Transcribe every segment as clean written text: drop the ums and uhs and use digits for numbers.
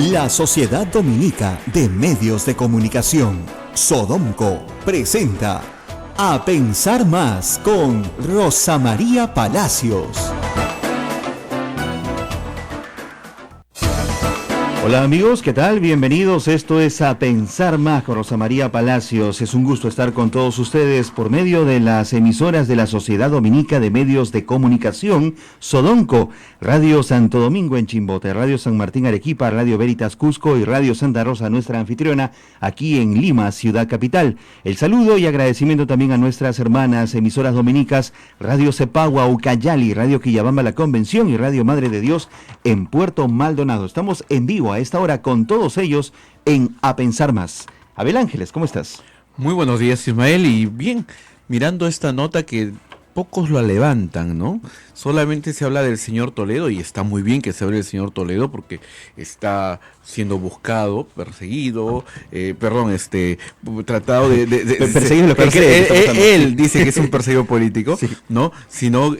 La Sociedad Dominica de Medios de Comunicación, Sodomco, presenta A Pensar Más con Rosa María Palacios. Hola amigos, ¿qué tal? Bienvenidos. Esto es A Pensar Más con Rosa María Palacios. Es un gusto estar con todos ustedes por medio de las emisoras de la Sociedad Dominica de Medios de Comunicación, Sodomco, Radio Santo Domingo en Chimbote, Radio San Martín Arequipa, Radio Veritas Cusco y Radio Santa Rosa, nuestra anfitriona, aquí en Lima, ciudad capital. El saludo y agradecimiento también a nuestras hermanas emisoras dominicas, Radio Cepagua, Ucayali, Radio Quillabamba La Convención y Radio Madre de Dios en Puerto Maldonado. Estamos en vivo a esta hora con todos ellos en A Pensar Más. Abel Ángeles, ¿cómo estás? Muy buenos días, Ismael, y bien, mirando esta nota que pocos la levantan, ¿no? Solamente se habla del señor Toledo, y está muy bien que se hable del señor Toledo porque está siendo buscado, perseguido, tratado de perseguido lo que él dice que es un perseguido político, sí, ¿no? Sino,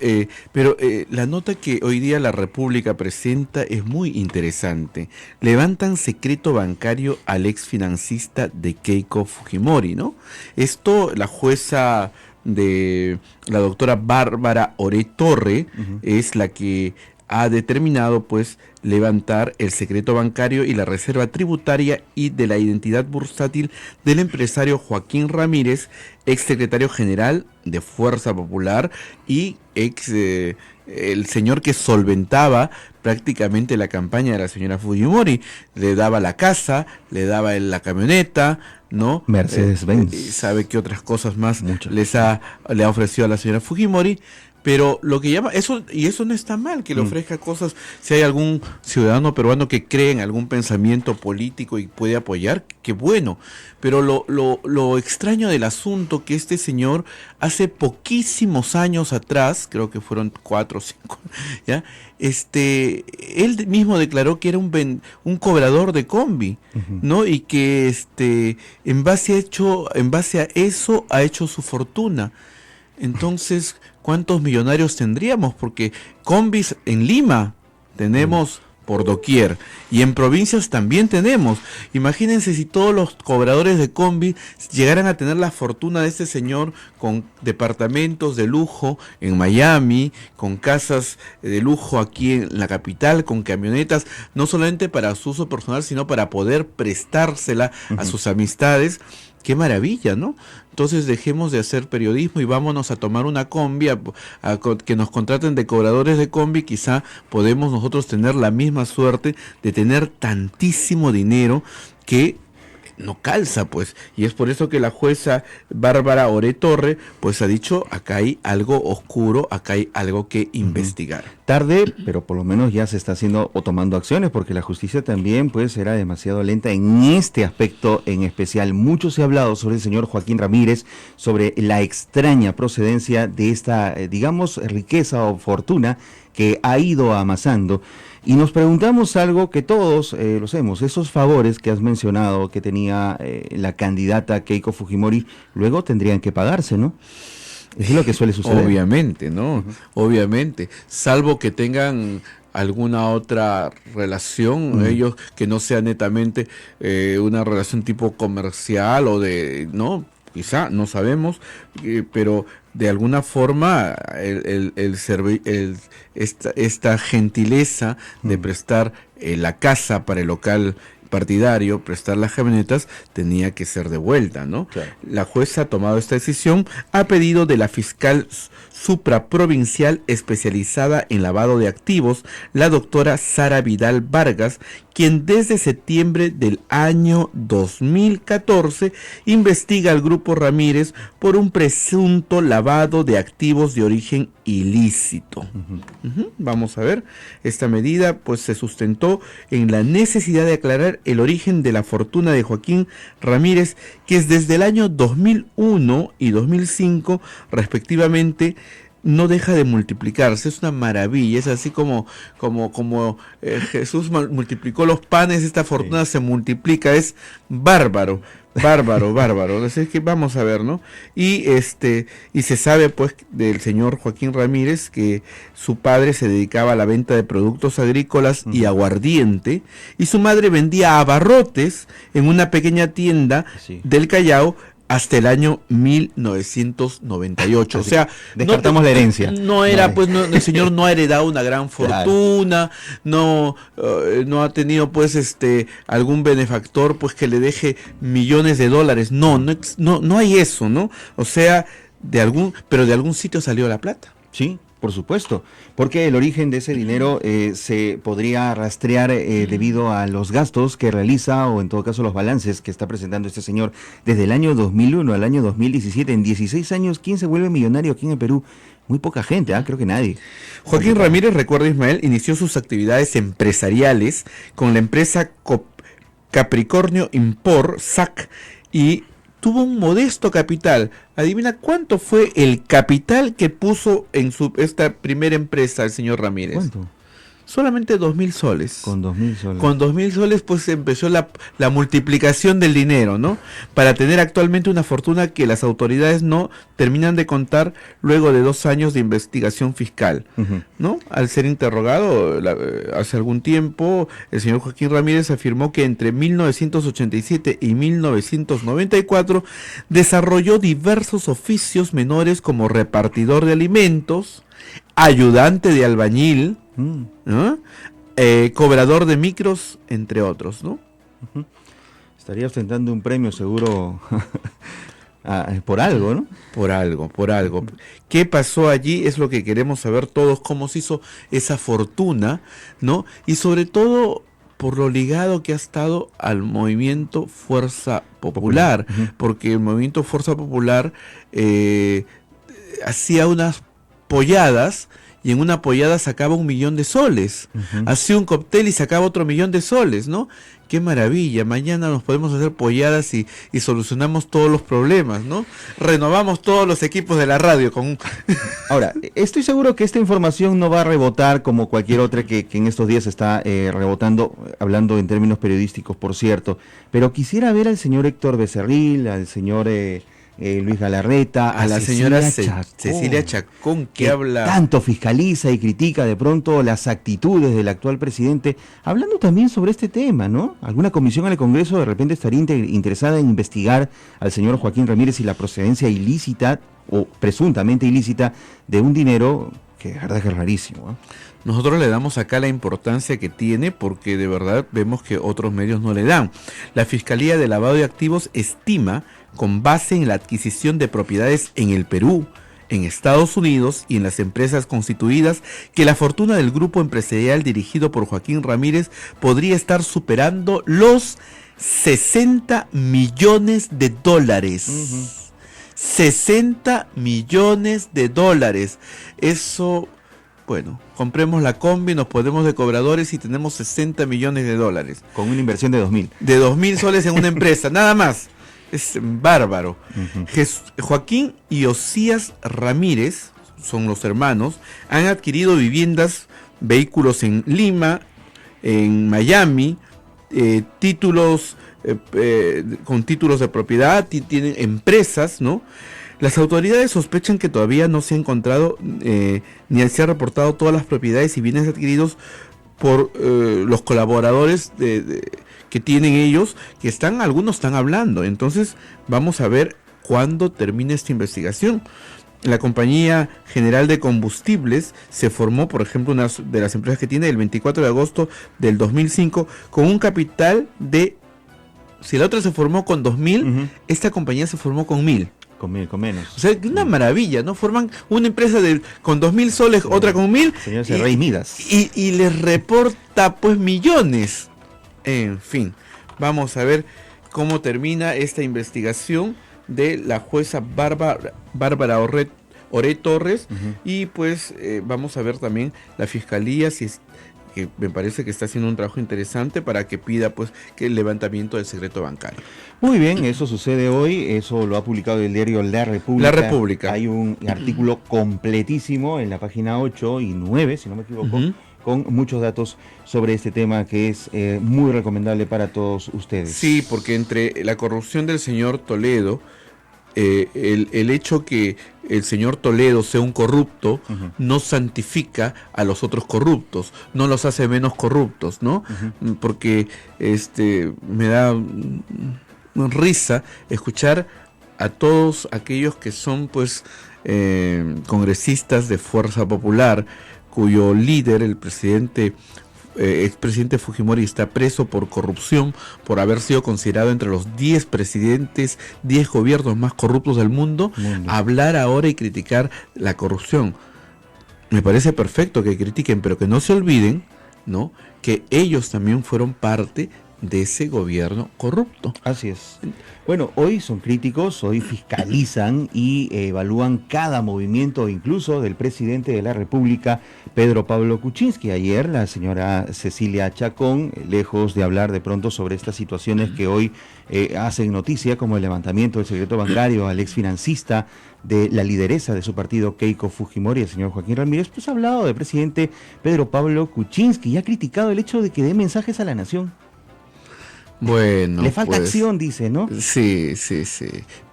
pero la nota que hoy día la República presenta es muy interesante. Levantan secreto bancario al ex financista de Keiko Fujimori, ¿no? Esto, la jueza de la doctora Bárbara Oretorre es la que ha determinado pues levantar el secreto bancario y la reserva tributaria y de la identidad bursátil del empresario Joaquín Ramírez, ex secretario general de Fuerza Popular y el señor que solventaba prácticamente la campaña de la señora Fujimori. Le daba la casa, le daba la camioneta, ¿no? Mercedes-Benz. Sabe que otras cosas más le ha ofrecido a la señora Fujimori. Pero lo que llama, eso no está mal, que le ofrezca cosas. Si hay algún ciudadano peruano que cree en algún pensamiento político y puede apoyar, qué bueno. Pero lo extraño del asunto, que este señor hace poquísimos años atrás, creo que fueron 4 o 5, ¿ya? Él mismo declaró que era un cobrador de combi, ¿no? Y que en base a eso ha hecho su fortuna. Entonces, ¿cuántos millonarios tendríamos? Porque combis en Lima tenemos por doquier y en provincias también tenemos. Imagínense si todos los cobradores de combi llegaran a tener la fortuna de este señor, con departamentos de lujo en Miami, con casas de lujo aquí en la capital, con camionetas, no solamente para su uso personal, sino para poder prestársela a sus amistades. Qué maravilla, ¿no? Entonces dejemos de hacer periodismo y vámonos a tomar una combi, a que nos contraten de cobradores de combi. Quizá podemos nosotros tener la misma suerte de tener tantísimo dinero que no calza, pues, y es por eso que la jueza Bárbara Oretorre pues ha dicho: acá hay algo oscuro, acá hay algo que investigar. Tarde, pero por lo menos ya se está haciendo o tomando acciones, porque la justicia también pues era demasiado lenta en este aspecto en especial. Mucho se ha hablado sobre el señor Joaquín Ramírez, sobre la extraña procedencia de esta, digamos, riqueza o fortuna que ha ido amasando. Y nos preguntamos algo que todos lo sabemos: esos favores que has mencionado que tenía la candidata Keiko Fujimori, luego tendrían que pagarse, ¿no? Eso es lo que suele suceder. Obviamente, ¿no? Obviamente, salvo que tengan alguna otra relación, ellos que no sea netamente una relación tipo comercial o de, ¿no? Quizá, no sabemos, pero de alguna forma esta gentileza de prestar la casa para el local partidario, prestar las camionetas, tenía que ser devuelta, ¿no? Claro. La jueza ha tomado esta decisión a pedido de la fiscal supraprovincial especializada en lavado de activos, la doctora Sara Vidal Vargas, quien desde septiembre del año 2014 investiga al Grupo Ramírez por un presunto lavado de activos de origen ilícito. Vamos a ver, esta medida pues se sustentó en la necesidad de aclarar el origen de la fortuna de Joaquín Ramírez, que es desde el año 2001 y 2005 respectivamente no deja de multiplicarse, es una maravilla, es así como Jesús multiplicó los panes, esta fortuna se multiplica, es bárbaro. Así que vamos a ver, ¿no? Y se sabe pues del señor Joaquín Ramírez que su padre se dedicaba a la venta de productos agrícolas y aguardiente, y su madre vendía abarrotes en una pequeña tienda del Callao hasta el año 1998. O sea, descartamos la herencia. No era, pues, el señor no ha heredado una gran fortuna, no ha tenido, pues, algún benefactor, pues, que le deje millones de dólares. No hay eso, ¿no? O sea, pero de algún sitio salió la plata. Sí, por supuesto, porque el origen de ese dinero se podría rastrear debido a los gastos que realiza, o en todo caso los balances que está presentando este señor desde el año 2001 al año 2017. En 16 años, ¿quién se vuelve millonario aquí en el Perú? Muy poca gente, creo que nadie. Joaquín Ramírez, recuerda Ismael, inició sus actividades empresariales con la empresa Capricornio Import, SAC, y tuvo un modesto capital. Adivina cuánto fue el capital que puso en esta primera empresa el señor Ramírez. ¿Cuánto? Solamente 2.000 soles. Con 2.000 soles. Con 2.000 soles pues empezó la multiplicación del dinero, ¿no? Para tener actualmente una fortuna que las autoridades no terminan de contar luego de 2 años de investigación fiscal, ¿no? Al ser interrogado hace algún tiempo, el señor Joaquín Ramírez afirmó que entre 1987 y 1994 desarrolló diversos oficios menores como repartidor de alimentos, ayudante de albañil, ¿no? Cobrador de micros, entre otros, ¿no? Estaría ostentando un premio seguro por algo, ¿no? Por algo. ¿Qué pasó allí? Es lo que queremos saber todos, cómo se hizo esa fortuna, ¿no? Y sobre todo por lo ligado que ha estado al movimiento Fuerza Popular, porque el movimiento Fuerza Popular hacía unas polladas, y en una pollada sacaba 1 millón de soles, hacía un cóctel y sacaba otro 1 millón de soles, ¿no? ¡Qué maravilla! Mañana nos podemos hacer polladas y solucionamos todos los problemas, ¿no? Renovamos todos los equipos de la radio con... Ahora, estoy seguro que esta información no va a rebotar como cualquier otra que en estos días está rebotando, hablando en términos periodísticos, por cierto, pero quisiera ver al señor Héctor Becerril, al señor... Luis Galarreta, a la señora Cecilia Chacón, que habla... tanto fiscaliza y critica de pronto las actitudes del actual presidente, hablando también sobre este tema, ¿no? ¿Alguna comisión en el Congreso de repente estaría interesada en investigar al señor Joaquín Ramírez y la procedencia ilícita, o presuntamente ilícita, de un dinero que de verdad que es rarísimo, ¿eh? Nosotros le damos acá la importancia que tiene porque de verdad vemos que otros medios no le dan. La Fiscalía de Lavado de Activos estima, con base en la adquisición de propiedades en el Perú, en Estados Unidos y en las empresas constituidas, que la fortuna del grupo empresarial dirigido por Joaquín Ramírez podría estar superando los 60 millones de dólares. 60 millones de dólares. Eso... Bueno, compremos la combi, nos ponemos de cobradores y tenemos 60 millones de dólares. Con una inversión de 2.000. De 2.000 soles en una empresa, nada más. Es bárbaro. Joaquín y Osías Ramírez, son los hermanos, han adquirido viviendas, vehículos en Lima, en Miami, títulos con títulos de propiedad, tienen empresas, ¿no? Las autoridades sospechan que todavía no se ha encontrado ni se ha reportado todas las propiedades y bienes adquiridos por los colaboradores que tienen ellos, que algunos están hablando. Entonces vamos a ver cuándo termina esta investigación. La Compañía General de Combustibles se formó, por ejemplo, una de las empresas que tiene, el 24 de agosto del 2005, con un capital de... Si la otra se formó con 2.000, esta compañía se formó con 1.000. Con menos. O sea, una maravilla, ¿no? Forman una empresa con 2.000 soles, otra con 1.000. Señor Rey Midas. Y les reporta, pues, millones. En fin, vamos a ver cómo termina esta investigación de la jueza Bárbara Oré Torres. Y, pues, vamos a ver también la fiscalía, si que me parece que está haciendo un trabajo interesante para que pida pues que el levantamiento del secreto bancario. Muy bien, eso sucede hoy, eso lo ha publicado el diario La República. La República. Hay un artículo completísimo en la página 8 y 9, si no me equivoco, con muchos datos sobre este tema que es muy recomendable para todos ustedes. Sí, porque entre la corrupción del señor Toledo, el hecho que el señor Toledo sea un corrupto no santifica a los otros corruptos, no los hace menos corruptos, ¿no? Porque me da risa escuchar a todos aquellos que son pues congresistas de Fuerza Popular, cuyo líder, el expresidente Fujimori, está preso por corrupción, por haber sido considerado entre los 10 presidentes, 10 gobiernos más corruptos del mundo, hablar ahora y criticar la corrupción. Me parece perfecto que critiquen, pero que no se olviden, ¿no?, que ellos también fueron parte de ese gobierno corrupto. Así es. Bueno, hoy son críticos, hoy fiscalizan y evalúan cada movimiento, incluso del presidente de la República, Pedro Pablo Kuczynski. Ayer la señora Cecilia Chacón, lejos de hablar de pronto sobre estas situaciones que hoy hacen noticia, como el levantamiento del secreto bancario al exfinancista de la lideresa de su partido, Keiko Fujimori, el señor Joaquín Ramírez, pues ha hablado del presidente Pedro Pablo Kuczynski y ha criticado el hecho de que dé mensajes a la nación. Bueno, le falta acción, dice, ¿no? Sí.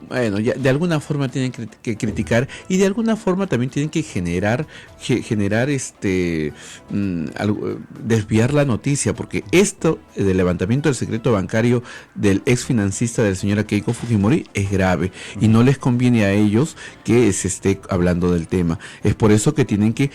Bueno, ya de alguna forma tienen que criticar y de alguna forma también tienen que generar desviar la noticia, porque esto del levantamiento del secreto bancario del ex financista del señor Keiko Fujimori es grave y no les conviene a ellos que se esté hablando del tema. Es por eso que tienen que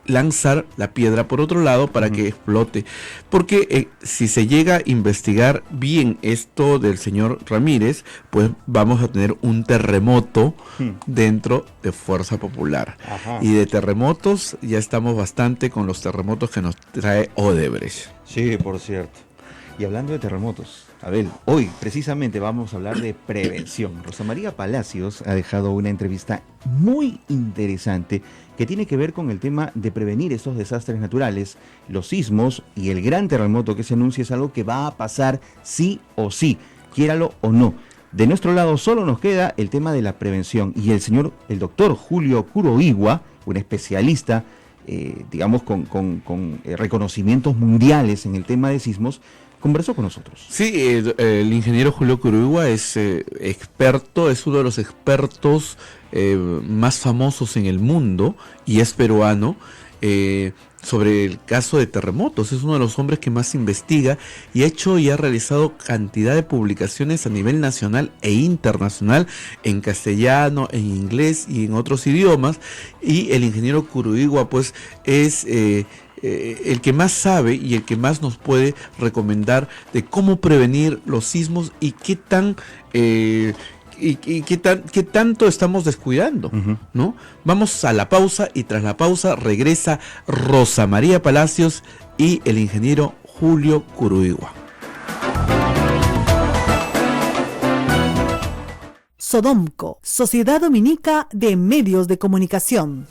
lanzar la piedra por otro lado para que explote, porque si se llega a investigar bien esto del señor Ramírez, pues vamos a tener un terremoto dentro de Fuerza Popular. Y de terremotos ya estamos bastante con los terremotos que nos trae Odebrecht. Sí, por cierto. Y hablando de terremotos, Abel, hoy precisamente vamos a hablar de prevención. Rosa María Palacios ha dejado una entrevista muy interesante que tiene que ver con el tema de prevenir estos desastres naturales, los sismos y el gran terremoto que se anuncia es algo que va a pasar sí o sí, quiéralo o no. De nuestro lado solo nos queda el tema de la prevención y el doctor Julio Kuroiwa, un especialista, digamos con reconocimientos mundiales en el tema de sismos, conversó con nosotros. Sí, el ingeniero Julio Kuroiwa es experto, es uno de los expertos más famosos en el mundo y es peruano sobre el caso de terremotos. Es uno de los hombres que más investiga y ha hecho y ha realizado cantidad de publicaciones a nivel nacional e internacional en castellano, en inglés y en otros idiomas. Y el ingeniero Kuroiwa pues es el que más sabe y el que más nos puede recomendar de cómo prevenir los sismos y qué tanto estamos descuidando, ¿no? Vamos a la pausa y tras la pausa regresa Rosa María Palacios y el ingeniero Julio Kuroiwa. Sodomco, Sociedad Dominica de Medios de Comunicación.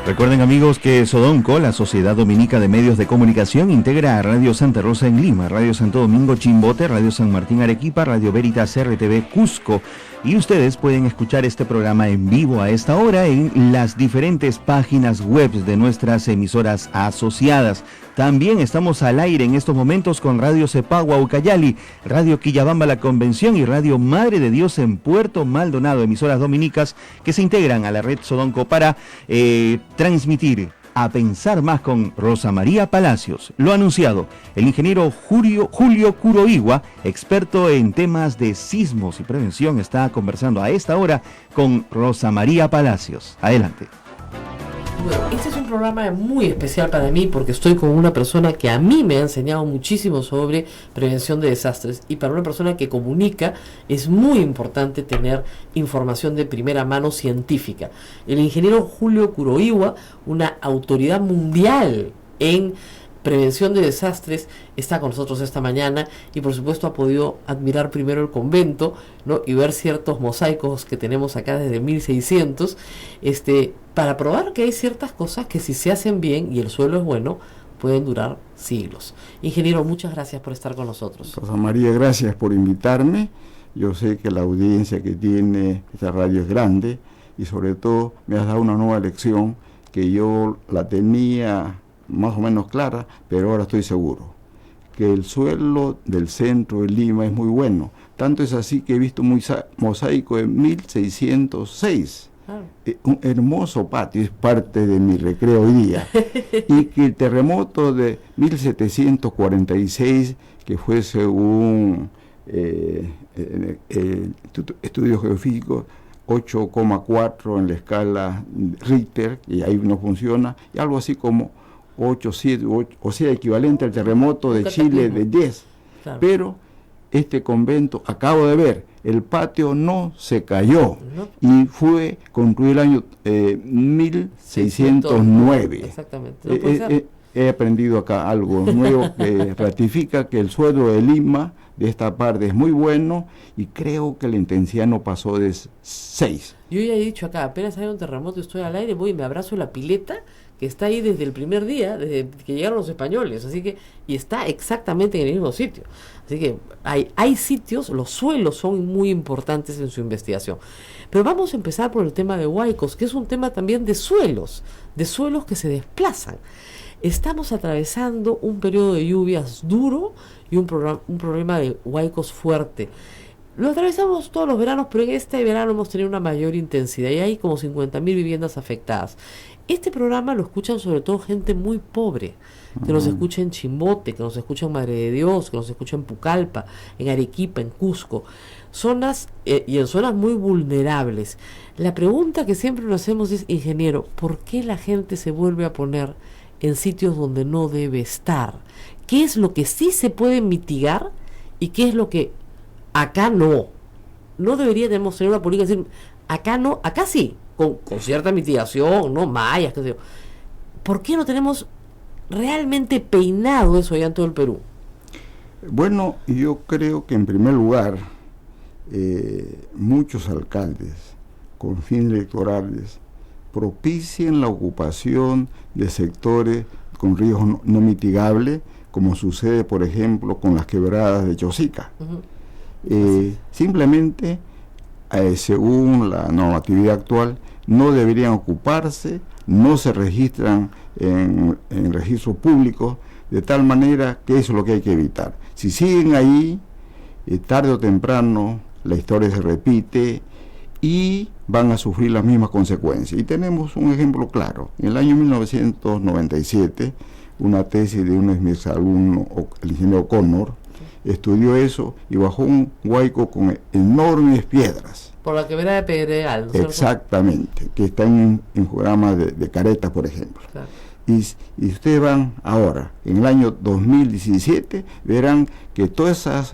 Recuerden, amigos, que Sodomco, la Sociedad Dominica de Medios de Comunicación, integra a Radio Santa Rosa en Lima, Radio Santo Domingo Chimbote, Radio San Martín Arequipa, Radio Veritas RTV Cusco. Y ustedes pueden escuchar este programa en vivo a esta hora en las diferentes páginas web de nuestras emisoras asociadas. También estamos al aire en estos momentos con Radio Cepagua Ucayali, Radio Quillabamba La Convención y Radio Madre de Dios en Puerto Maldonado, emisoras dominicas que se integran a la red Sodomco para transmitir A Pensar Más con Rosa María Palacios. Lo anunciado, el ingeniero Julio Kuroiwa, experto en temas de sismos y prevención, está conversando a esta hora con Rosa María Palacios. Adelante. Bueno, este es un programa muy especial para mí porque estoy con una persona que a mí me ha enseñado muchísimo sobre prevención de desastres, y para una persona que comunica es muy importante tener información de primera mano científica. El ingeniero Julio Kuroiwa, una autoridad mundial en prevención de desastres, está con nosotros esta mañana y por supuesto ha podido admirar primero el convento, ¿no? Y ver ciertos mosaicos que tenemos acá desde 1600, para probar que hay ciertas cosas que si se hacen bien y el suelo es bueno, pueden durar siglos. Ingeniero, muchas gracias por estar con nosotros. Rosa María, gracias por invitarme. Yo sé que la audiencia que tiene esta radio es grande y sobre todo me has dado una nueva lección que yo la tenía más o menos clara, pero ahora estoy seguro que el suelo del centro de Lima es muy bueno. Tanto es así que he visto un mosaico de 1606. Un hermoso patio, es parte de mi recreo hoy día. Y que el terremoto de 1746, que fue según estudios geofísicos 8,4 en la escala Richter, y ahí no funciona, y algo así como 8, 7, 8, o sea, equivalente al terremoto de Chile de 10. Claro. Pero este convento, acabo de ver, el patio no se cayó y fue construido el año 1609. Exactamente. He aprendido acá algo nuevo que ratifica que el suelo de Lima, de esta parte, es muy bueno y creo que la intensidad no pasó de 6. Yo ya he dicho acá, apenas hay un terremoto, estoy al aire, voy y me abrazo la pileta que está ahí desde el primer día, desde que llegaron los españoles, así que, y está exactamente en el mismo sitio. Así que hay sitios, los suelos son muy importantes en su investigación. Pero vamos a empezar por el tema de huaicos, que es un tema también de suelos que se desplazan. Estamos atravesando un periodo de lluvias duro y un problema de huaicos fuerte. Lo atravesamos todos los veranos, pero en este verano hemos tenido una mayor intensidad y hay como 50.000 viviendas afectadas. Este programa lo escuchan sobre todo gente muy pobre, que nos escucha en Chimbote, que nos escucha en Madre de Dios, que nos escucha en Pucallpa, en Arequipa, en Cusco, zonas y en zonas muy vulnerables. La pregunta que siempre nos hacemos es, ingeniero, ¿por qué la gente se vuelve a poner en sitios donde no debe estar? ¿Qué es lo que sí se puede mitigar y qué es lo que acá no? No deberíamos tener una política de decir, acá no, acá sí, con cierta mitigación, no mallas, qué sé yo. ¿Por qué no tenemos realmente peinado eso allá en todo el Perú? Bueno, yo creo que en primer lugar, muchos alcaldes con fines electorales propicien la ocupación de sectores con riesgos no mitigables, como sucede, por ejemplo, con las quebradas de Chosica. Simplemente, según la normatividad actual, no deberían ocuparse, no se registran en registros públicos, de tal manera que eso es lo que hay que evitar. Si siguen ahí, tarde o temprano la historia se repite y van a sufrir las mismas consecuencias. Y tenemos un ejemplo claro. En el año 1997, una tesis de un exalumno, el ingeniero Connor, estudió eso y bajó un huaico con enormes piedras. Por la quebrada de Pedregal, ¿no? Exactamente, que está en programas de Caretas, por ejemplo. Claro. Y ustedes van ahora, en el año 2017, verán que toda esa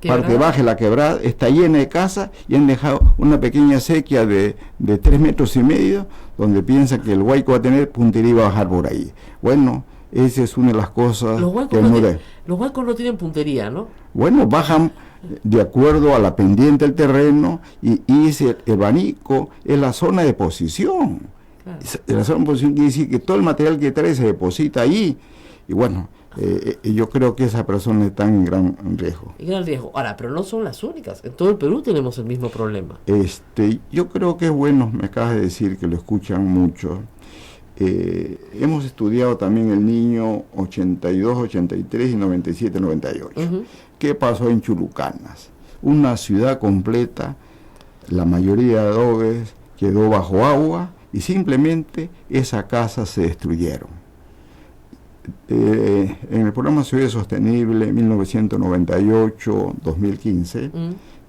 parte baja de la quebrada está llena de casas y han dejado una pequeña sequía de 3,5 metros, donde piensan que el huaico va a tener puntería y va a bajar por ahí. Bueno, esa es una de las cosas los huaicos no tienen puntería, ¿no? Bueno, bajan de acuerdo a la pendiente del terreno y ese abanico es la zona de deposición. Claro. La zona de deposición quiere decir que todo el material que trae se deposita ahí y bueno, yo creo que esas personas están en gran riesgo. En gran riesgo. Ahora, pero no son las únicas. En todo el Perú tenemos el mismo problema. Yo creo que es bueno, me acabas de decir que lo escuchan mucho. Hemos estudiado también el niño 82, 83 y 97, 98. ¿Qué pasó en Chulucanas? Una ciudad completa, la mayoría de adobes quedó bajo agua y simplemente esas casas se destruyeron. En el programa Ciudad Sostenible 1998-2015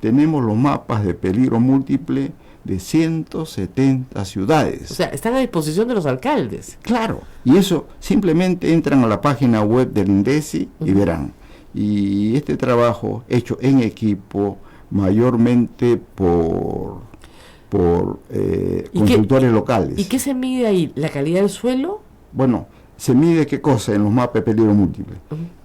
tenemos los mapas de peligro múltiple de 170 ciudades. O sea, están a disposición de los alcaldes. Claro, y eso simplemente entran a la página web del INDECI y verán. Y este trabajo hecho en equipo, mayormente por consultores locales. ¿Y qué se mide ahí? ¿La calidad del suelo? Bueno, se mide qué cosa en los mapas de peligro múltiple.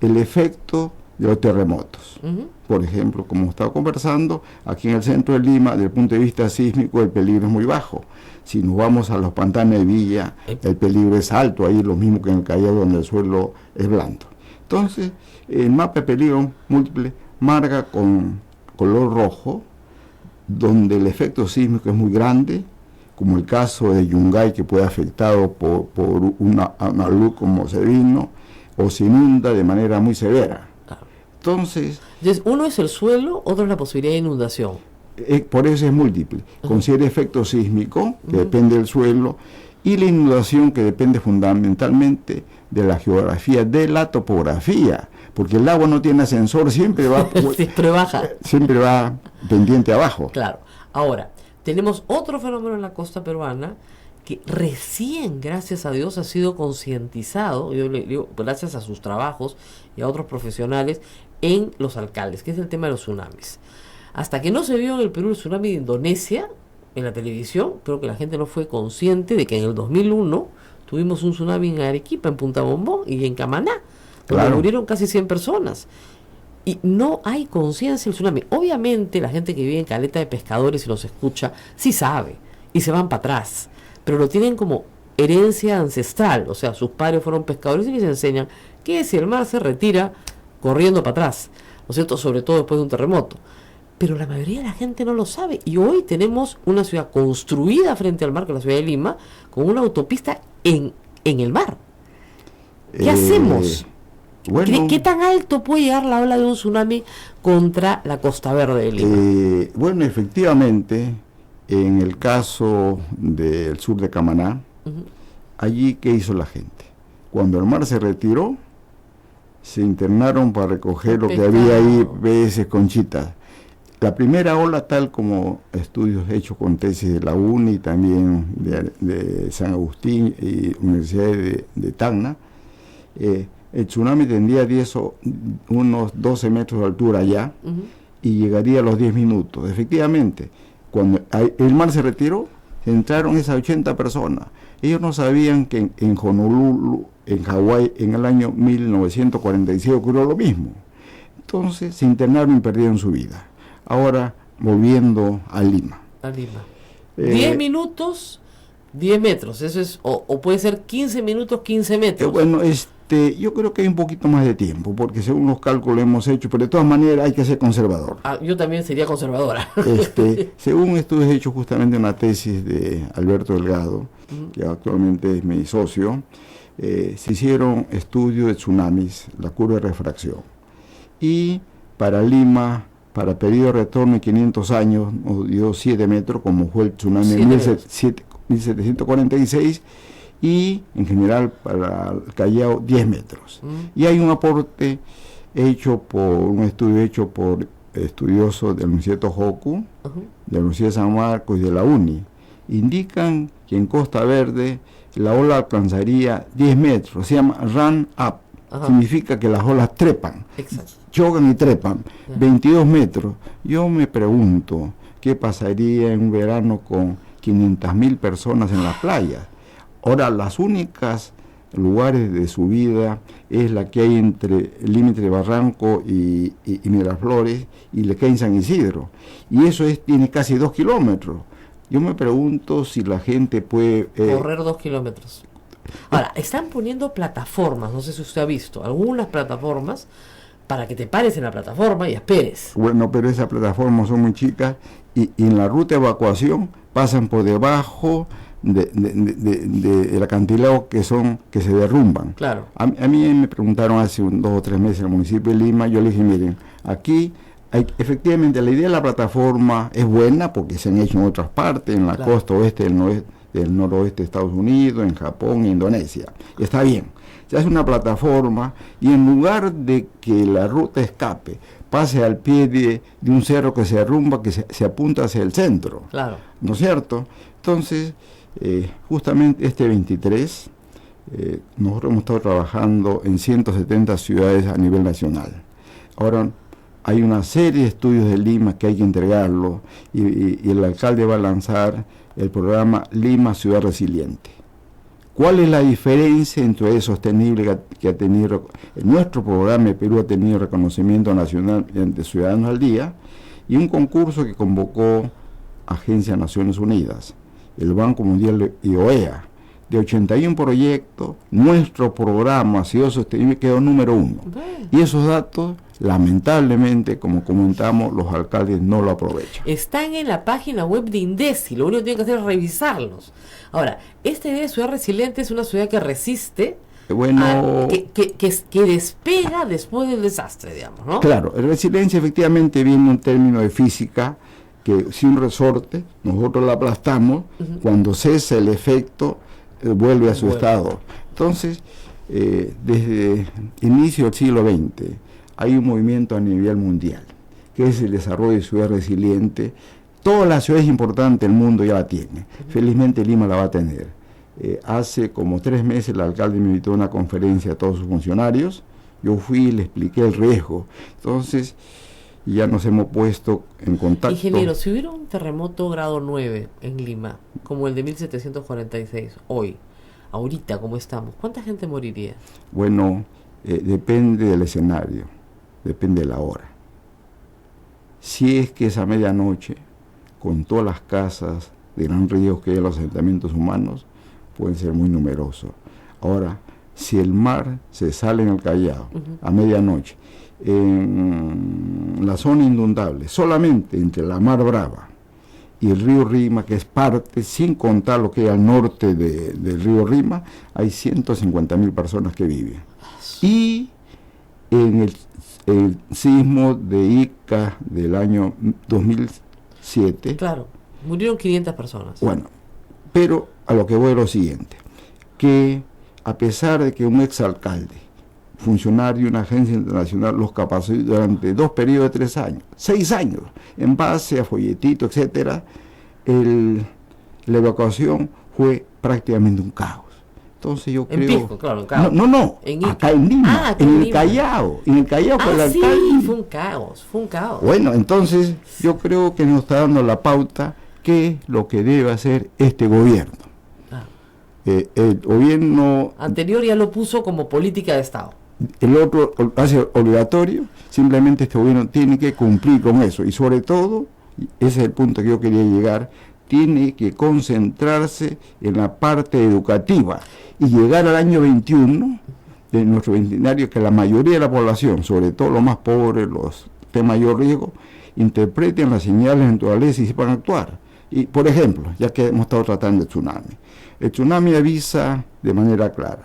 El efecto de los terremotos. Por ejemplo, como estaba conversando, aquí en el centro de Lima, desde el punto de vista sísmico, el peligro es muy bajo. Si nos vamos a los pantanos de Villa, el peligro es alto, ahí lo mismo que en el Callao, donde el suelo es blando. Entonces, el mapa de peligro múltiple marca con color rojo, donde el efecto sísmico es muy grande, como el caso de Yungay, que puede afectado por una luz como se vino, o se inunda de manera muy severa. Entonces, uno es el suelo, otro es la posibilidad de inundación. Por eso es múltiple. Considera efecto sísmico, que depende del suelo, y la inundación, que depende fundamentalmente de la geografía, de la topografía, porque el agua no tiene ascensor, siempre va siempre baja. Siempre va pendiente abajo. Claro. Ahora, tenemos otro fenómeno en la costa peruana que recién, gracias a Dios, ha sido concientizado, yo le digo, gracias a sus trabajos y a otros profesionales, en los alcaldes, que es el tema de los tsunamis. Hasta que no se vio en el Perú el tsunami de Indonesia, en la televisión, creo que la gente no fue consciente de que en el 2001 tuvimos un tsunami en Arequipa, en Punta Bombón y en Camaná, donde Claro. murieron casi 100 personas. Y no hay conciencia del tsunami. Obviamente la gente que vive en Caleta de Pescadores y los escucha, sí sabe, y se van para atrás, pero lo tienen como herencia ancestral, o sea, sus padres fueron pescadores y les enseñan que si el mar se retira, corriendo para atrás, ¿no es cierto? Sobre todo después de un terremoto. Pero la mayoría de la gente no lo sabe, y hoy tenemos una ciudad construida frente al mar, que es la ciudad de Lima, con una autopista en el mar. ¿Qué hacemos? Bueno, ¿Qué tan alto puede llegar la ola de un tsunami contra la Costa Verde de Lima? bueno, efectivamente, en el caso del sur de Camaná, allí, ¿qué hizo la gente? Cuando el mar se retiró, se internaron para recoger lo que había ahí, peces, conchitas. La primera ola, tal como estudios hechos con tesis de la UNI, también de San Agustín y Universidad de Tacna, el tsunami tendría unos 12 metros de altura ya, y llegaría a los 10 minutos. Efectivamente, cuando el mar se retiró, entraron esas 80 personas. Ellos no sabían que en Honolulu, en Hawái, en el año 1946 ocurrió lo mismo. Entonces se internaron y perdieron su vida. Ahora, volviendo a Lima. A Lima. 10 minutos, 10 metros. Eso es, o puede ser 15 minutos, 15 metros. Bueno, yo creo que hay un poquito más de tiempo, porque según los cálculos hemos hecho, pero de todas maneras hay que ser conservador. Yo también sería conservadora. Según estudios hechos justamente en una tesis de Alberto Delgado, que actualmente es mi socio, se hicieron estudios de tsunamis, la curva de refracción. Y para Lima, para periodo de retorno de 500 años, nos dio 7 metros, como fue el tsunami de 1746, y en general para el Callao 10 metros. Y hay un aporte hecho un estudio hecho por estudiosos de la Universidad de Tohoku, de la Universidad de San Marcos y de la UNI. Indican que en Costa Verde la ola alcanzaría 10 metros, se llama run up. Significa que las olas trepan, chocan y trepan, 22 metros. Yo me pregunto, ¿qué pasaría en un verano con 500.000 personas en la playa? Ahora, las únicas lugares de subida es la que hay entre el límite de Barranco y Miraflores, y le cae en San Isidro, y eso tiene casi 2 kilómetros. Yo me pregunto si la gente puede correr 2 kilómetros. Ahora, están poniendo plataformas, no sé si usted ha visto, algunas plataformas para que te pares en la plataforma y esperes. Bueno, pero esas plataformas son muy chicas, y en la ruta de evacuación pasan por debajo del acantilado que se derrumban. Claro. A mí me preguntaron hace 2 o 3 meses en el municipio de Lima, yo le dije, miren, aquí efectivamente la idea de la plataforma es buena porque se han hecho en otras partes, en la costa oeste del noroeste de Estados Unidos, en Japón e Indonesia. Está bien, se hace una plataforma y en lugar de que la ruta escape, pase al pie de un cerro que se derrumba, que se apunta hacia el centro. Claro. ¿No es cierto? Entonces, justamente este 23, nosotros hemos estado trabajando en 170 ciudades a nivel nacional. Ahora, hay una serie de estudios de Lima que hay que entregarlo, y el alcalde va a lanzar el programa Lima Ciudad Resiliente. ¿Cuál es la diferencia entre el sostenible que ha tenido nuestro programa de Perú ha tenido reconocimiento nacional ante Ciudadanos al Día y un concurso que convocó Agencia de Naciones Unidas, el Banco Mundial y OEA? De 81 proyectos, nuestro programa ha sido sostenible, quedó número 1. Y esos datos, lamentablemente, como comentamos, los alcaldes no lo aprovechan. Están en la página web de INDECI, lo único que tienen que hacer es revisarlos. Ahora, esta idea de ciudad resiliente es una ciudad que resiste, que despega después del desastre, digamos, ¿no? Claro, resiliencia efectivamente viene un término de física, que si un resorte, nosotros lo aplastamos, cuando cesa el efecto, vuelve a su estado. Entonces, desde inicio del siglo XX hay un movimiento a nivel mundial, que es el desarrollo de ciudad resiliente. Todas las ciudades importantes del mundo ya la tienen. Felizmente Lima la va a tener. Hace como 3 meses el alcalde me invitó a una conferencia a todos sus funcionarios. Yo fui y le expliqué el riesgo. Entonces, ya nos hemos puesto en contacto. Ingeniero, si hubiera un terremoto grado 9 en Lima, como el de 1746, hoy, ahorita como estamos, ¿cuánta gente moriría? Bueno, depende del escenario, depende de la hora. Si es que es a medianoche, con todas las casas de gran riesgo que hay en los asentamientos humanos, pueden ser muy numerosos. Ahora, si el mar se sale en el Callao a medianoche, en la zona inundable, solamente entre la Mar Brava y el río Rima, que es parte, sin contar lo que hay al norte del río Rima, hay 150.000 personas que viven. Y en el sismo de Ica del año 2007... Claro, murieron 500 personas. Bueno, pero a lo que voy es lo siguiente, que a pesar de que un exalcalde, funcionario de una agencia internacional, los capacitó durante 2 periodos de 3 años, 6 años, en base a folletitos, etcétera, la evacuación fue prácticamente un caos. Entonces yo creo... Pisco, claro, caos. No, acá en Lima, en el Callao fue el alcalde. Sí, fue un caos. Bueno, entonces yo creo que nos está dando la pauta qué es lo que debe hacer este gobierno. El gobierno anterior ya lo puso como política de Estado. El otro hace obligatorio, simplemente este gobierno tiene que cumplir con eso y sobre todo, ese es el punto que yo quería llegar, tiene que concentrarse en la parte educativa y llegar al año 21 de nuestro bicentenario, que la mayoría de la población, sobre todo los más pobres, los de mayor riesgo, interpreten las señales de naturaleza y sepan actuar. Y, por ejemplo, ya que hemos estado tratando el tsunami avisa de manera clara.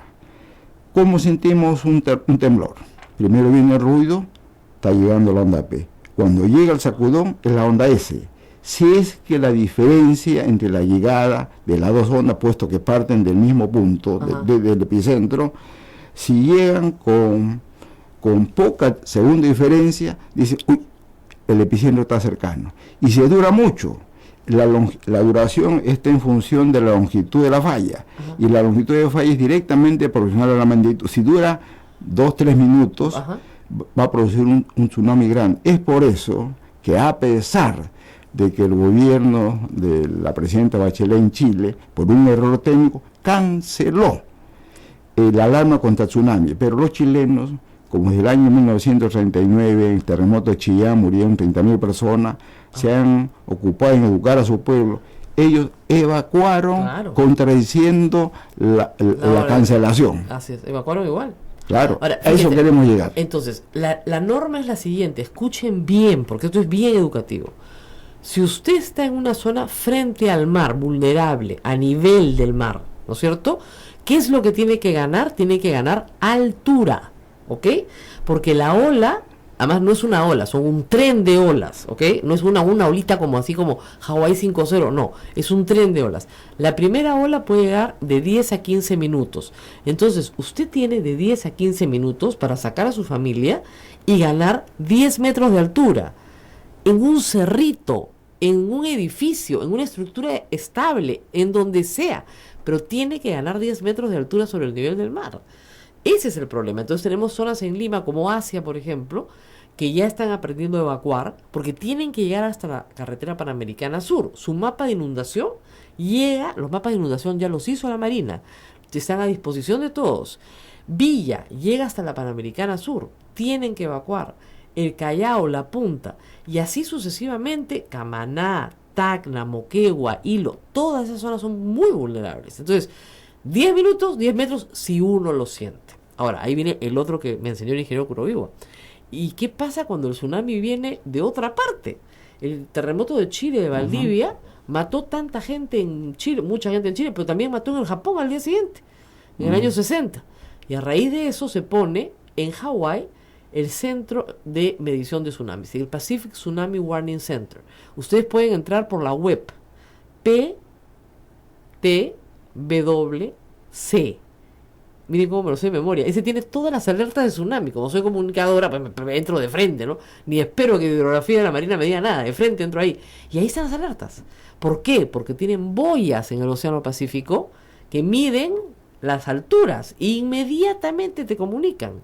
¿Cómo sentimos un temblor? Primero viene el ruido, está llegando la onda P. Cuando llega el sacudón, es la onda S. Si es que la diferencia entre la llegada de las dos ondas, puesto que parten del mismo punto, del epicentro, si llegan con poca segunda diferencia, dice, uy, el epicentro está cercano. Y si dura mucho, la duración está en función de la longitud de la falla, y la longitud de la falla es directamente proporcional a la magnitud. Si dura 2-3 minutos, va a producir un tsunami grande. Es por eso que, a pesar de que el gobierno de la presidenta Bachelet en Chile, por un error técnico, canceló la alarma contra tsunami, pero los chilenos, como desde el año 1939, en el terremoto de Chillán murieron 30.000 personas, se han ocupado en educar a su pueblo. Ellos evacuaron, contradiciendo la cancelación. Así es, evacuaron igual. Claro, ahora, a eso queremos llegar. Entonces, la norma es la siguiente, escuchen bien, porque esto es bien educativo. Si usted está en una zona frente al mar, vulnerable, a nivel del mar, ¿no es cierto? ¿Qué es lo que tiene que ganar? Tiene que ganar altura, ¿ok? Porque la ola, además no es una ola, son un tren de olas, ¿ok? No es una olita como así como Hawái 5.0, no, es un tren de olas. La primera ola puede llegar de 10 a 15 minutos. Entonces, usted tiene de 10 a 15 minutos para sacar a su familia y ganar 10 metros de altura en un cerrito, en un edificio, en una estructura estable, en donde sea, pero tiene que ganar 10 metros de altura sobre el nivel del mar. Ese es el problema. Entonces tenemos zonas en Lima como Asia, por ejemplo, que ya están aprendiendo a evacuar porque tienen que llegar hasta la carretera Panamericana Sur. Su mapa de inundación llega, los mapas de inundación ya los hizo la Marina, están a disposición de todos. Villa llega hasta la Panamericana Sur, tienen que evacuar. El Callao, La Punta, y así sucesivamente, Camaná, Tacna, Moquegua, Hilo, todas esas zonas son muy vulnerables. Entonces, 10 minutos, 10 metros, si uno lo siente. Ahora, ahí viene el otro que me enseñó el ingeniero Kurowiwa. ¿Y qué pasa cuando el tsunami viene de otra parte? El terremoto de Chile, de Valdivia, mató tanta gente en Chile, mucha gente en Chile, pero también mató en el Japón al día siguiente, en el año 60. Y a raíz de eso se pone en Hawái el Centro de Medición de Tsunamis, el Pacific Tsunami Warning Center. Ustedes pueden entrar por la web PTWC. Miren cómo me lo sé de memoria. Ese tiene todas las alertas de tsunami. Como soy comunicadora, pues me entro de frente, ¿no? Ni espero que Hidrografía de la Marina me diga nada. De frente entro ahí. Y ahí están las alertas. ¿Por qué? Porque tienen boyas en el Océano Pacífico que miden las alturas e inmediatamente te comunican.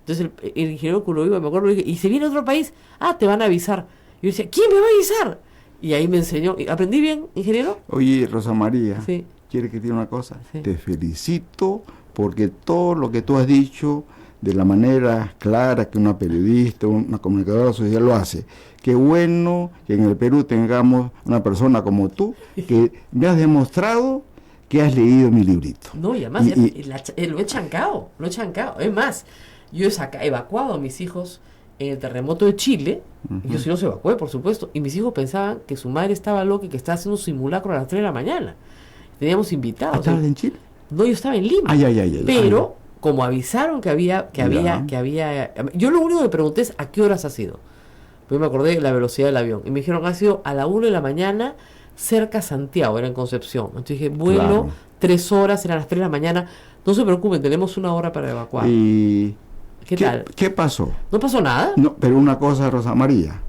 Entonces el ingeniero Kurowiwa, me acuerdo, dije, y si viene otro país, te van a avisar. Y yo decía, ¿quién me va a avisar? Y ahí me enseñó. ¿Aprendí bien, ingeniero? Oye, Rosa María, Sí. ¿quiere que te diga una cosa? Sí. Te felicito porque todo lo que tú has dicho de la manera clara que una periodista, una comunicadora social lo hace. Qué bueno que en el Perú tengamos una persona como tú que me has demostrado que has leído mi librito. No, y además lo he chancado. Es más, yo he evacuado a mis hijos en el terremoto de Chile. Yo sí los evacué, por supuesto. Y mis hijos pensaban que su madre estaba loca y que estaba haciendo un simulacro a las 3 de la mañana. Teníamos invitados. ¿Estabas en Chile? No, yo estaba en Lima. Pero como avisaron que había. Yo lo único que pregunté es ¿a qué horas ha sido? Pues me acordé de la velocidad del avión. Y me dijeron ha sido a la 1 de la mañana cerca a Santiago, era en Concepción. Entonces dije, vuelo, 3 horas, eran las 3 de la mañana. No se preocupen, tenemos 1 hora para evacuar. ¿Y ¿Qué tal? ¿Qué pasó? ¿No pasó nada? No, pero una cosa, Rosa María.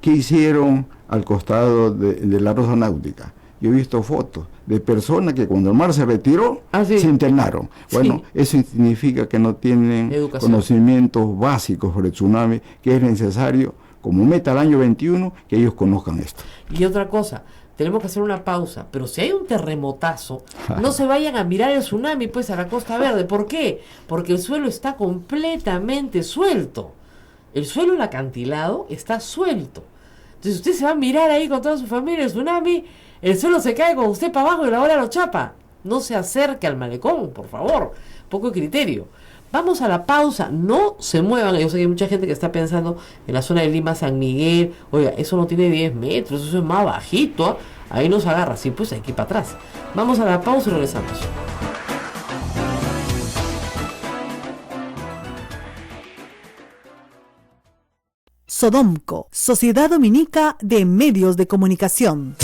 ¿Qué hicieron al costado de la Rosa Náutica? Yo he visto fotos de personas que cuando el mar se retiró, sí. se internaron. Bueno, eso significa que no tienen conocimientos básicos sobre el tsunami, que es necesario, como meta al año 21, que ellos conozcan esto. Y otra cosa, tenemos que hacer una pausa, pero si hay un terremotazo, no se vayan a mirar el tsunami pues a la Costa Verde. ¿Por qué? Porque el suelo está completamente suelto. El suelo, el acantilado, está suelto. Entonces usted se va a mirar ahí con toda su familia el tsunami, el suelo se cae con usted para abajo y la ola lo chapa. No se acerque al malecón, por favor. Poco criterio. Vamos a la pausa, no se muevan. Yo sé que hay mucha gente que está pensando en la zona de Lima, San Miguel. Oiga, eso no tiene 10 metros, eso es más bajito. Ahí nos agarra, sí, pues hay que ir para atrás. Vamos a la pausa y regresamos. Sodomco, Sociedad Dominica de Medios de Comunicación.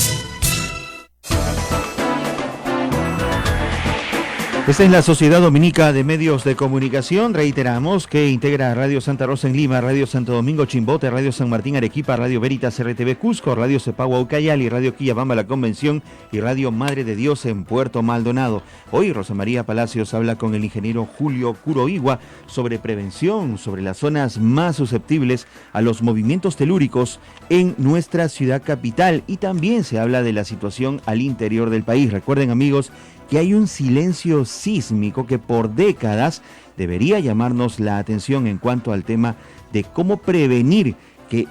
Esta es la Sociedad Dominica de Medios de Comunicación, reiteramos, que integra Radio Santa Rosa en Lima, Radio Santo Domingo Chimbote, Radio San Martín Arequipa, Radio Veritas RTV Cusco, Radio Cepagua Ucayali, Radio Quillabamba La Convención y Radio Madre de Dios en Puerto Maldonado. Hoy Rosa María Palacios habla con el ingeniero Julio Kurowiwa sobre prevención, sobre las zonas más susceptibles a los movimientos telúricos en nuestra ciudad capital, y también se habla de la situación al interior del país. Recuerden, amigos, que hay un silencio sísmico que por décadas debería llamarnos la atención en cuanto al tema de cómo prevenir que,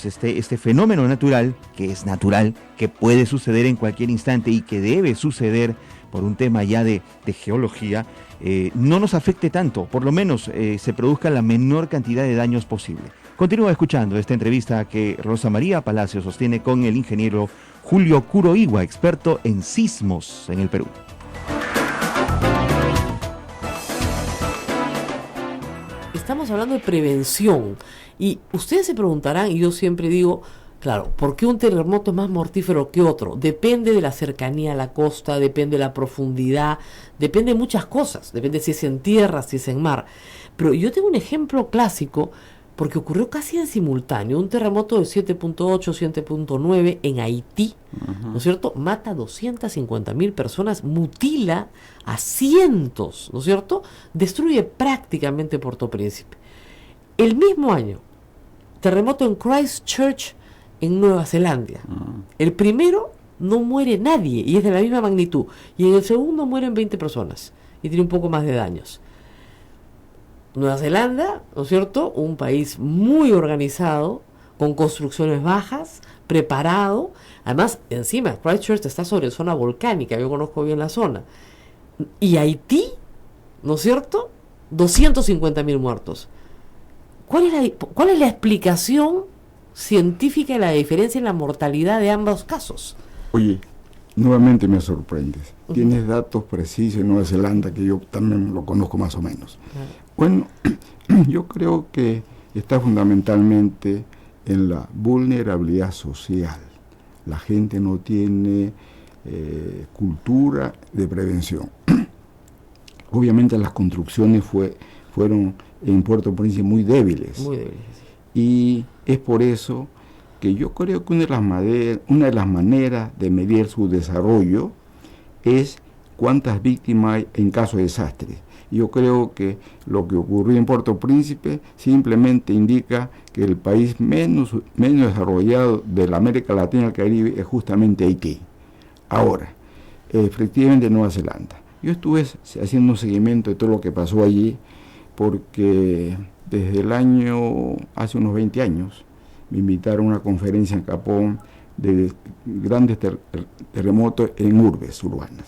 este fenómeno natural, que es natural, que puede suceder en cualquier instante y que debe suceder por un tema ya de geología, no nos afecte tanto, por lo menos se produzca la menor cantidad de daños posible. Continúa escuchando esta entrevista que Rosa María Palacios sostiene con el ingeniero Julio Kurowiwa, experto en sismos en el Perú. Estamos hablando de prevención y ustedes se preguntarán, y yo siempre digo, claro, ¿por qué un terremoto es más mortífero que otro? Depende de la cercanía a la costa, depende de la profundidad, depende de muchas cosas, depende si es en tierra, si es en mar. Pero yo tengo un ejemplo clásico porque ocurrió casi en simultáneo, un terremoto de 7.8, 7.9 en Haití, ¿no es cierto? Mata a 250.000 personas, mutila a cientos, ¿no es cierto? Destruye prácticamente Puerto Príncipe. El mismo año, terremoto en Christchurch, en Nueva Zelanda. El primero no muere nadie y es de la misma magnitud, y en el segundo mueren 20 personas. y tiene un poco más de daños. Nueva Zelanda, ¿no es cierto? Un país muy organizado, con construcciones bajas, preparado. Además, encima, Christchurch está sobre zona volcánica, yo conozco bien la zona. Y Haití, ¿no es cierto? 250.000 muertos. ¿Cuál es la explicación científica de la diferencia en la mortalidad de ambos casos? Oye, nuevamente me sorprendes. Tienes datos precisos en Nueva Zelanda, que yo también lo conozco más o menos. Bueno, yo creo que está fundamentalmente en la vulnerabilidad social. La gente no tiene cultura de prevención. Obviamente las construcciones fueron en Puerto Príncipe muy débiles. Muy débiles. Y es por eso que yo creo que una de las maneras de medir su desarrollo es cuántas víctimas hay en caso de desastre. Yo creo que lo que ocurrió en Puerto Príncipe simplemente indica que el país menos desarrollado de la América Latina y el Caribe es justamente Haití. Ahora, efectivamente Nueva Zelanda. Yo estuve haciendo un seguimiento de todo lo que pasó allí porque desde hace unos 20 años, me invitaron a una conferencia en Japón de grandes terremotos en urbes urbanas.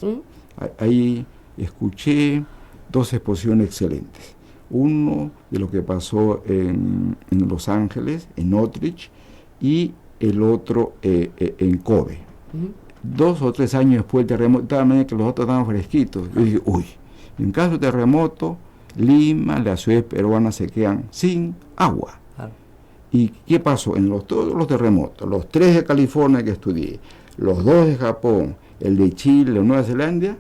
Ahí escuché 2 exposiciones excelentes. Uno de lo que pasó en Los Ángeles, en Northridge, y el otro en Kobe. 2 o 3 años después del terremoto, de tal manera que los otros estaban fresquitos. Yo dije, en caso de terremoto, Lima, las ciudades peruanas se quedan sin agua. ¿Y qué pasó? Todos los terremotos, los 3 de California que estudié, los 2 de Japón, el de Chile, Nueva Zelanda,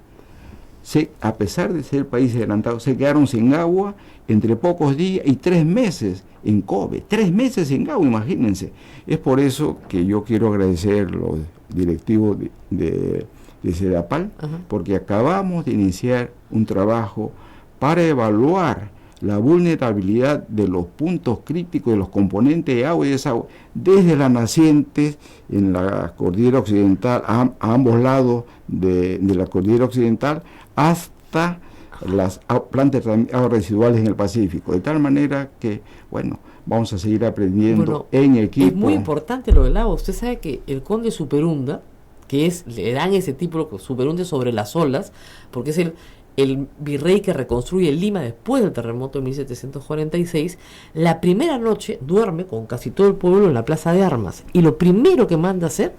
a pesar de ser países adelantados, se quedaron sin agua entre pocos días y 3 meses en Kobe. 3 meses sin agua, imagínense. Es por eso que yo quiero agradecer a los directivos de CEDAPAL, porque acabamos de iniciar un trabajo para evaluar la vulnerabilidad de los puntos críticos de los componentes de agua y desagüe, desde las nacientes en la cordillera occidental, a ambos lados de la cordillera occidental, hasta las plantas de aguas residuales en el Pacífico, de tal manera que, vamos a seguir aprendiendo en equipo. Es muy importante lo del agua. Usted sabe que el conde Superunda, le dan ese título, Superunda sobre las olas, porque es el virrey que reconstruye Lima después del terremoto de 1746, la primera noche duerme con casi todo el pueblo en la Plaza de Armas, y lo primero que manda a hacer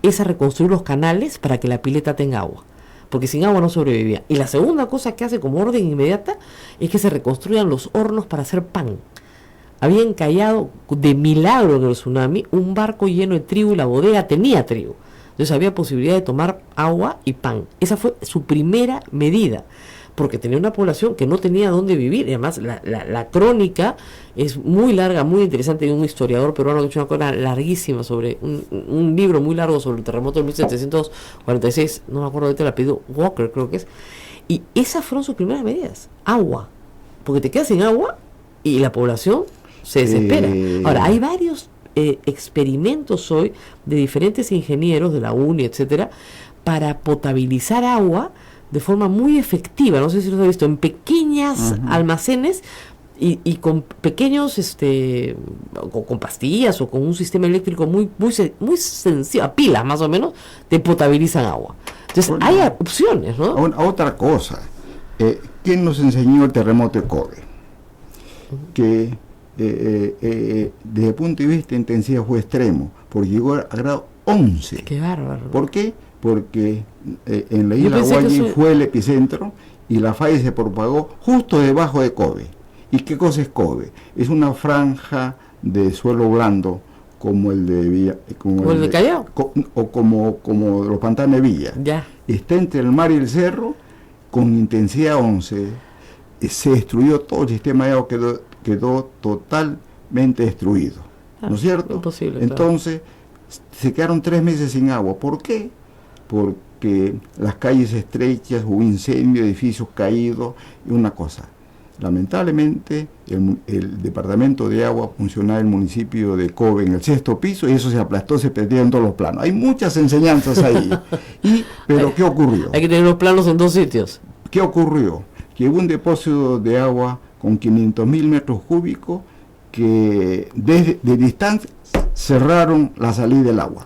es a reconstruir los canales para que la pileta tenga agua, porque sin agua no sobrevivía. Y la segunda cosa que hace como orden inmediata es que se reconstruyan los hornos para hacer pan. Había encallado de milagro en el tsunami un barco lleno de trigo y la bodega tenía trigo. Entonces había posibilidad de tomar agua y pan. Esa fue su primera medida, porque tenía una población que no tenía dónde vivir. Y además la crónica es muy larga, muy interesante, de un historiador peruano que ha hecho una cosa larguísima sobre un libro muy largo sobre el terremoto de 1746, no me acuerdo ahorita el apellido, Walker creo que es. Y esas fueron sus primeras medidas. Agua, porque te quedas sin agua y la población se desespera. Ahora, hay varios experimentos hoy de diferentes ingenieros de la UNI, etcétera, para potabilizar agua de forma muy efectiva. No sé si lo has visto, en pequeñas almacenes y con pequeños con pastillas o con un sistema eléctrico muy sencillo, a pilas más o menos, te potabilizan agua. Entonces hay opciones, ¿no? Otra cosa, ¿quién nos enseñó el terremoto de Kobe? Que desde el punto de vista de intensidad fue extremo, porque llegó a grado 11. ¡Qué bárbaro! ¿Por qué? Porque en la isla Hawaii fue el epicentro y la falla se propagó justo debajo de Kobe. ¿Y qué cosa es Kobe? Es una franja de suelo blando como el de Villa, como el de Callao, o como los pantanos de Villa. Ya. Está entre el mar y el cerro con intensidad 11. Se destruyó todo el sistema de agua, quedó totalmente destruido, ¿no es cierto? Imposible. Entonces, se quedaron 3 meses sin agua. ¿Por qué? Porque las calles estrechas, hubo incendio, edificios caídos, y una cosa. Lamentablemente, el departamento de agua funcionaba en el municipio de Kobe en el 6º piso, y eso se aplastó, se perdieron en todos los planos. Hay muchas enseñanzas ahí. Pero ¿qué ocurrió? Hay que tener los planos en 2 sitios. ¿Qué ocurrió? que hubo un depósito de agua con 500.000 metros cúbicos que desde de distancia cerraron la salida del agua.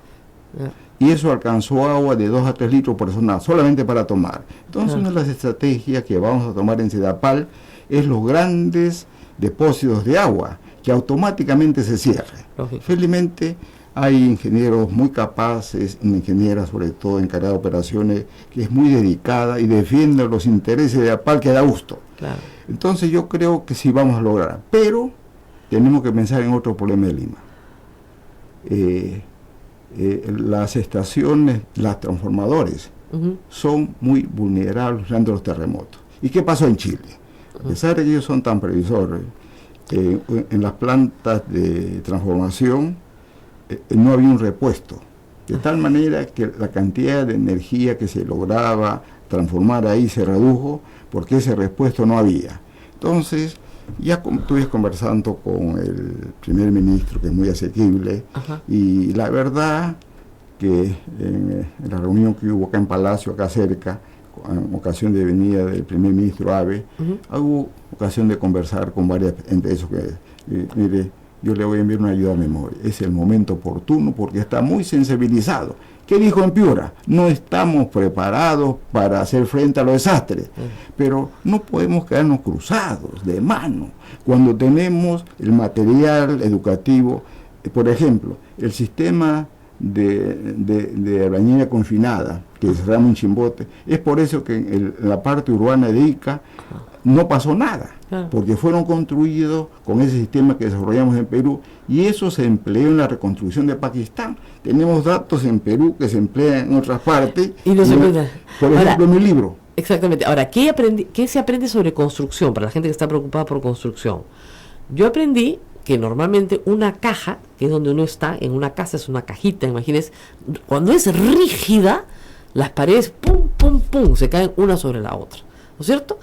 Y eso alcanzó agua de 2 a 3 litros por persona, solamente para tomar. Entonces, una de las estrategias que vamos a tomar en Sedapal es los grandes depósitos de agua, que automáticamente se cierren. Felizmente, hay ingenieros muy capaces, una ingeniera sobre todo encargada de operaciones, que es muy dedicada y defiende los intereses de APAL, que da gusto. Claro. Entonces, yo creo que sí vamos a lograr, pero tenemos que pensar en otro problema de Lima. Las estaciones, las transformadores, son muy vulnerables ante los terremotos. ¿Y qué pasó en Chile? A pesar de que ellos son tan previsores, en las plantas de transformación no había un repuesto, de tal manera que la cantidad de energía que se lograba transformar ahí se redujo porque ese repuesto no había. Entonces, ya estuve conversando con el primer ministro, que es muy asequible, y la verdad que en la reunión que hubo acá en Palacio, acá cerca, en ocasión de venida del primer ministro Abe, hubo ocasión de conversar con varias, entre esos que, mire, yo le voy a enviar una ayuda a memoria, es el momento oportuno porque está muy sensibilizado. ¿Qué dijo en Piura? No estamos preparados para hacer frente a los desastres, pero no podemos quedarnos cruzados de mano cuando tenemos el material educativo. Por ejemplo, el sistema de bañera confinada que cerramos en Chimbote, es por eso que en la parte urbana de Ica no pasó nada, porque fueron construidos con ese sistema que desarrollamos en Perú, y eso se empleó en la reconstrucción de Pakistán. Tenemos datos en Perú que se emplean en otras partes, y no se emplea. Por ejemplo, en mi libro. Exactamente. Ahora, ¿qué se aprende sobre construcción para la gente que está preocupada por construcción? Yo aprendí que normalmente una caja, que es donde uno está, en una casa es una cajita, imagínense, cuando es rígida, las paredes, pum, pum, pum, se caen una sobre la otra, ¿no es cierto?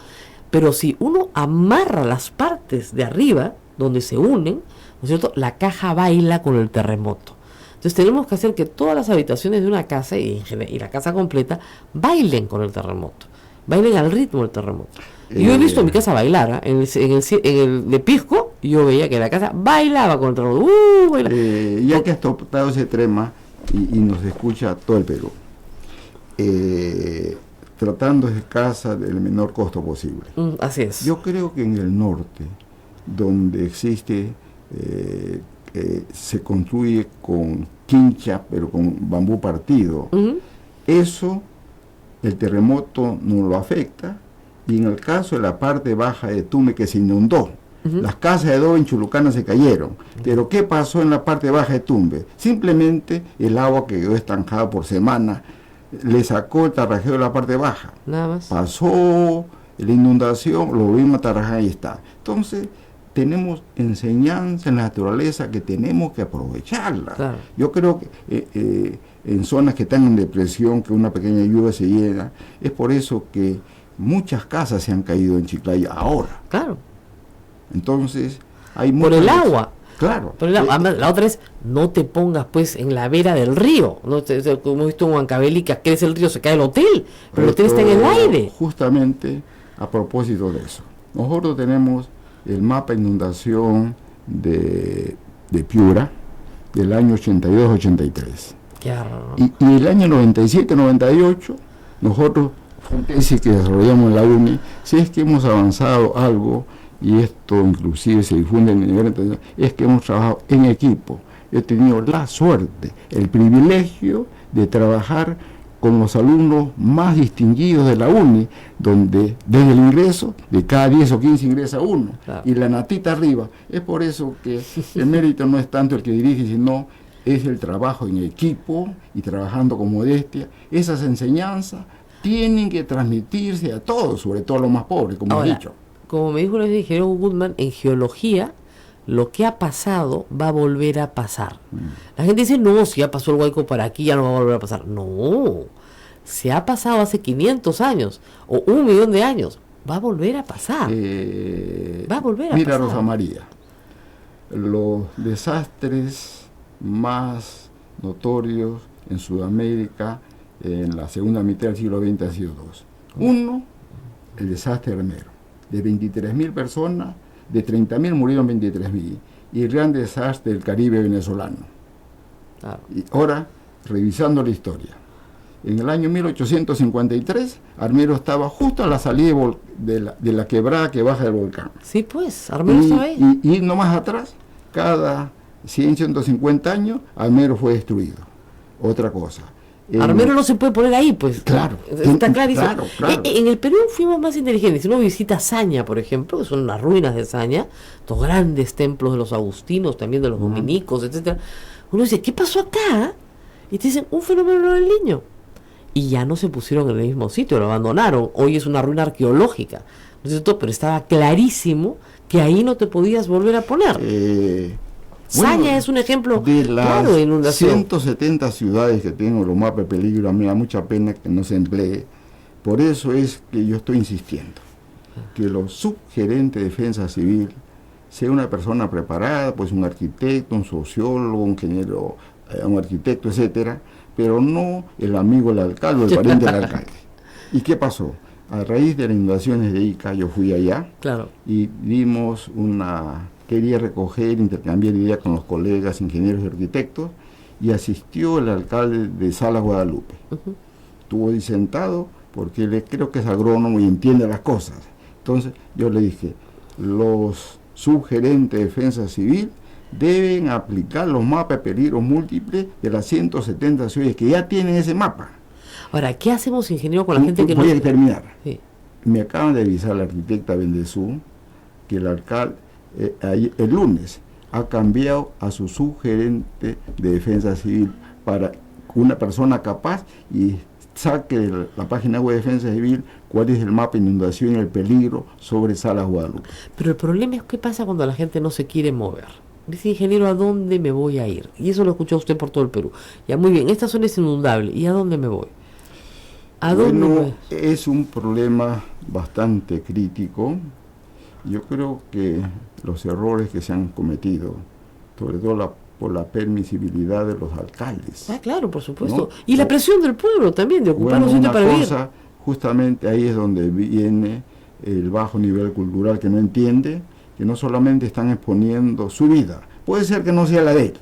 Pero si uno amarra las partes de arriba, donde se unen, ¿no es cierto?, la caja baila con el terremoto. Entonces tenemos que hacer que todas las habitaciones de una casa y la casa completa bailen con el terremoto, bailen al ritmo del terremoto. Yo he visto en mi casa bailar, en el de Pisco, yo veía que la casa bailaba con el terremoto. Ya que has tocado ese tema y nos escucha todo el Perú, tratando de casa del menor costo posible. Así es. Yo creo que en el norte, donde existe, se construye con quincha, pero con bambú partido, eso, el terremoto no lo afecta. Y en el caso de la parte baja de Tumbes, que se inundó, las casas de adobe en Chulucana se cayeron. Pero ¿qué pasó en la parte baja de Tumbes? Simplemente el agua que quedó estancada por semana le sacó el tarrajeo de la parte baja. Nada más. Pasó la inundación, lo volvimos a tarrajar y está. Entonces, tenemos enseñanza en la naturaleza que tenemos que aprovecharla. Claro. Yo creo que en zonas que están en depresión, que una pequeña lluvia se llena, es por eso que muchas casas se han caído en Chiclayo ahora. Claro. Entonces, hay por el agua. Claro. Por el agua. La otra es, no te pongas pues en la vera del río. ¿No? Como hemos visto en Huancavelica, crece el río, se cae el hotel, pero el hotel está en el aire. Justamente a propósito de eso, nosotros tenemos el mapa de inundación de Piura del año 82-83. Y el año 97-98, nosotros, ese que desarrollamos en la UNI, si es que hemos avanzado algo, y esto inclusive se difunde en el nivel internacional, es que hemos trabajado en equipo. He tenido la suerte, el privilegio de trabajar con los alumnos más distinguidos de la UNI, donde desde el ingreso, de cada 10 o 15 ingresa uno, claro, y la natita arriba. Es por eso que el mérito no es tanto el que dirige, sino es el trabajo en equipo y trabajando con modestia. Esas enseñanzas tienen que transmitirse a todos, sobre todo a los más pobres, como ahora, he dicho. Como me dijo el ingeniero Goodman, en geología, lo que ha pasado va a volver a pasar. La gente dice, no, si ya pasó el Huayco para aquí, ya no va a volver a pasar. No, se ha pasado hace 500 años o 1.000.000 de años. Va a volver a pasar. Va a volver a pasar. Mira, Rosa María, los desastres más notorios en Sudamérica en la segunda mitad del siglo XX han sido dos. Uno, el desastre remero. de 23.000 personas, de 30.000 murieron 23.000. Y el gran desastre del Caribe venezolano. Claro. Y ahora, revisando la historia. En el año 1853, Armero estaba justo a la salida de la quebrada que baja del volcán. Sí, pues, Armero estaba ahí. Y no más atrás, cada 100, 150 años, Armero fue destruido. Otra cosa. Armero no se puede poner ahí, pues. Claro. Está clarísimo. Claro. En el Perú fuimos más inteligentes. Si uno visita Zaña, por ejemplo, que son las ruinas de Zaña, los grandes templos de los agustinos, también de los dominicos, etcétera. Uno dice, ¿qué pasó acá? Y te dicen, un fenómeno del Niño. Y ya no se pusieron en el mismo sitio, lo abandonaron. Hoy es una ruina arqueológica, ¿no es cierto? Pero estaba clarísimo que ahí no te podías volver a poner. Zaña es un ejemplo claro de inundación. 170 ciudades que tienen los mapas de peligro, a mí me da mucha pena que no se emplee. Por eso es que yo estoy insistiendo que los subgerentes de defensa civil sea una persona preparada, pues un arquitecto, un sociólogo, un ingeniero, un arquitecto, etcétera, pero no el amigo del alcalde o el pariente del alcalde. ¿Y qué pasó? A raíz de las inundaciones de Ica, yo fui allá, claro, y quería recoger, intercambiar ideas con los colegas ingenieros y arquitectos, y asistió el alcalde de Salas Guadalupe. Estuvo ahí sentado porque creo que es agrónomo y entiende las cosas. Entonces yo le dije, los subgerentes de defensa civil deben aplicar los mapas de peligro múltiples de las 170 ciudades que ya tienen ese mapa. Ahora, ¿qué hacemos, ingeniero, con la gente que no... Voy a terminar. Sí. Me acaban de avisar la arquitecta Bendezú que el alcalde el lunes ha cambiado a su subgerente de defensa civil para una persona capaz y saque de la página web de defensa civil cuál es el mapa de inundación y el peligro sobre Salas Guadalupe. Pero el problema es qué pasa cuando la gente no se quiere mover. Dice, ingeniero, ¿a dónde me voy a ir? Y eso lo escuchó usted por todo el Perú. Ya, muy bien, esta zona es inundable. ¿Y a dónde me voy? ¿A dónde me voy? Es un problema bastante crítico. Yo creo que los errores que se han cometido, sobre todo por la permisibilidad de los alcaldes. Ah, claro, por supuesto. ¿No? Y la presión del pueblo también, de ocupar un sitio para vivir. Justamente ahí es donde viene el bajo nivel cultural que no entiende, que no solamente están exponiendo su vida, puede ser que no sea la de él,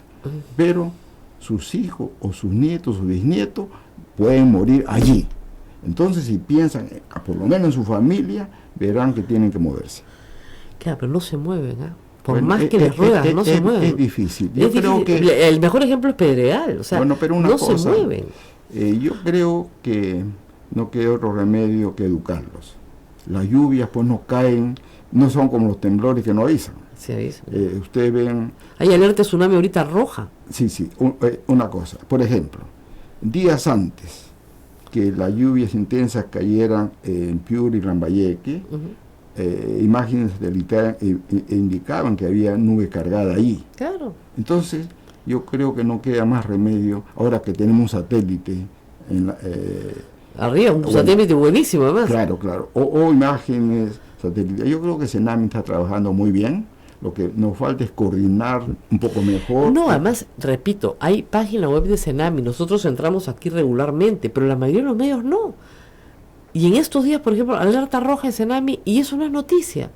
pero sus hijos o sus nietos o bisnietos pueden morir allí. Entonces, si piensan, por lo menos en su familia, verán que tienen que moverse. Claro, pero no se mueven, ¿eh? Por más que les ruedas, no se mueven. Es difícil. Yo creo que el mejor ejemplo es Pedregal, o sea, pero no se mueven. Yo creo que no queda otro remedio que educarlos. Las lluvias pues no caen, no son como los temblores que no avisan. Se avisan. Ustedes ven... Hay alerta tsunami ahorita roja. Sí, una cosa. Por ejemplo, días antes que las lluvias intensas cayeran en Piura y Lambayeque, imágenes satelitales indicaban que había nube cargada allí. Claro. Entonces, yo creo que no queda más remedio, ahora que tenemos un satélite arriba, un satélite buenísimo además. Claro. O imágenes satelitales. Yo creo que Senami está trabajando muy bien. Lo que nos falta es coordinar un poco mejor. No, además, repito, hay página web de Senami, nosotros entramos aquí regularmente, pero la mayoría de los medios no. Y en estos días, por ejemplo, alerta roja en Senami, y eso no es noticia.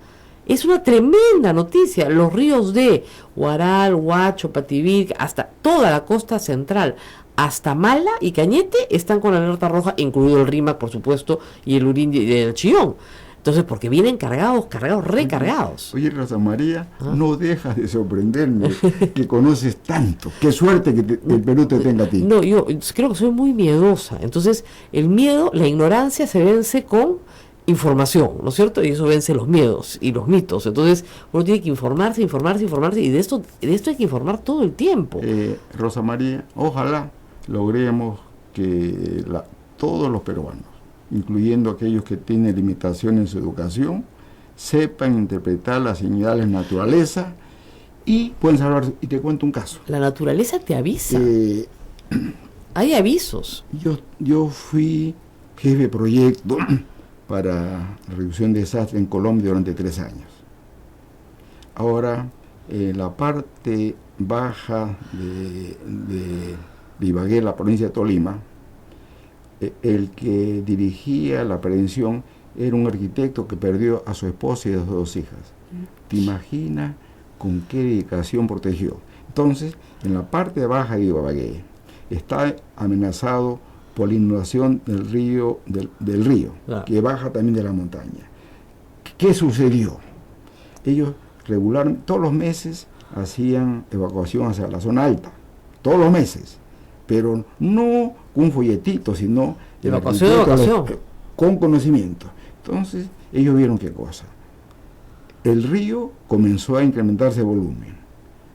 Es una tremenda noticia. Los ríos de Huaral, Huacho, Pativilca, hasta toda la costa central, hasta Mala y Cañete, están con alerta roja, incluido el Rímac, por supuesto, y el Urindi del Chillón. Entonces, porque vienen recargados. Oye, Rosa María, no dejas de sorprenderme que conoces tanto. Qué suerte que el Perú te tenga a ti. No, yo creo que soy muy miedosa. Entonces, el miedo, la ignorancia se vence con información, ¿no es cierto? Y eso vence los miedos y los mitos. Entonces, uno tiene que informarse, y de esto hay que informar todo el tiempo. Rosa María, ojalá logremos que todos los peruanos, incluyendo aquellos que tienen limitaciones en su educación, sepan interpretar las señales de naturaleza y pueden saber. Y te cuento un caso. La naturaleza te avisa. Hay avisos. Yo fui jefe de proyecto para reducción de desastres en Colombia durante 3 años. Ahora, en la parte baja de Ibagué, la provincia de Tolima, el que dirigía la prevención era un arquitecto que perdió a su esposa y a sus 2 hijas. ¿Te imaginas con qué dedicación protegió? Entonces, en la parte baja de Ibagué está amenazado por la inundación del río, Claro. que baja también de la montaña. ¿Qué sucedió? Ellos regularmente, todos los meses, hacían evacuación hacia la zona alta, todos los meses, pero no con un folletito, sino Evacuación. con conocimiento. Entonces, ellos vieron qué cosa. El río comenzó a incrementarse de volumen.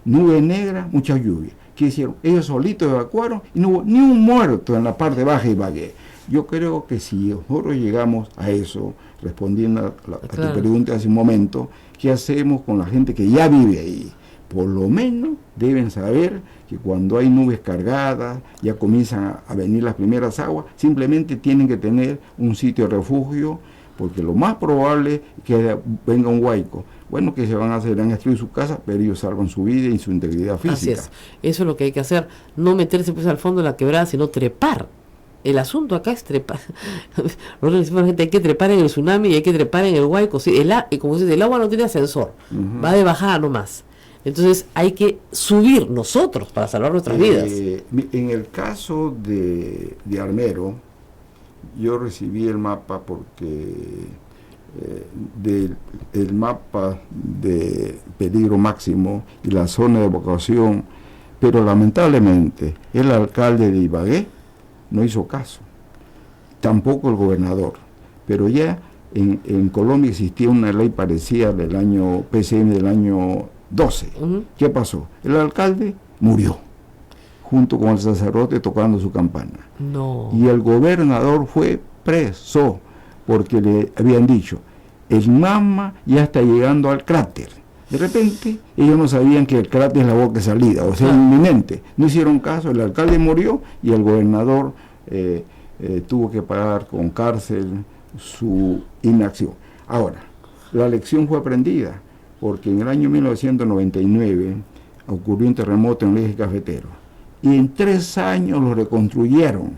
Nube negra, mucha lluvia. ¿Qué hicieron? Ellos solitos evacuaron y no hubo ni un muerto en la parte baja de Ibagué. Yo creo que si nosotros llegamos a eso, respondiendo a tu pregunta hace un momento, ¿qué hacemos con la gente que ya vive ahí? Por lo menos deben saber que cuando hay nubes cargadas, ya comienzan a venir las primeras aguas, simplemente tienen que tener un sitio de refugio, porque lo más probable es que venga un huaico. Bueno, que se van a destruir su casa, pero ellos salvan su vida y su integridad física. Así es, eso es lo que hay que hacer, no meterse pues al fondo de la quebrada, sino trepar. El asunto acá es trepar. Nosotros le decimos a la gente, hay que trepar en el tsunami y hay que trepar en el huaico. Sí, y como dices, el agua no tiene ascensor, va de bajada nomás. Entonces hay que subir nosotros para salvar nuestras vidas. En el caso de Armero, yo recibí el mapa porque el mapa de peligro máximo y la zona de evacuación, pero lamentablemente el alcalde de Ibagué no hizo caso, tampoco el gobernador, pero ya en Colombia existía una ley parecida del año PCM del año 12. ¿Qué pasó? El alcalde murió junto con el sacerdote tocando su campana. No. Y el gobernador fue preso porque le habían dicho, el Mama ya está llegando al cráter. De repente, ellos no sabían que el cráter es la boca de salida, o sea, inminente. No hicieron caso, el alcalde murió y el gobernador tuvo que pagar con cárcel su inacción. Ahora, la lección fue aprendida, porque en el año 1999 ocurrió un terremoto en el eje cafetero, y en 3 años lo reconstruyeron,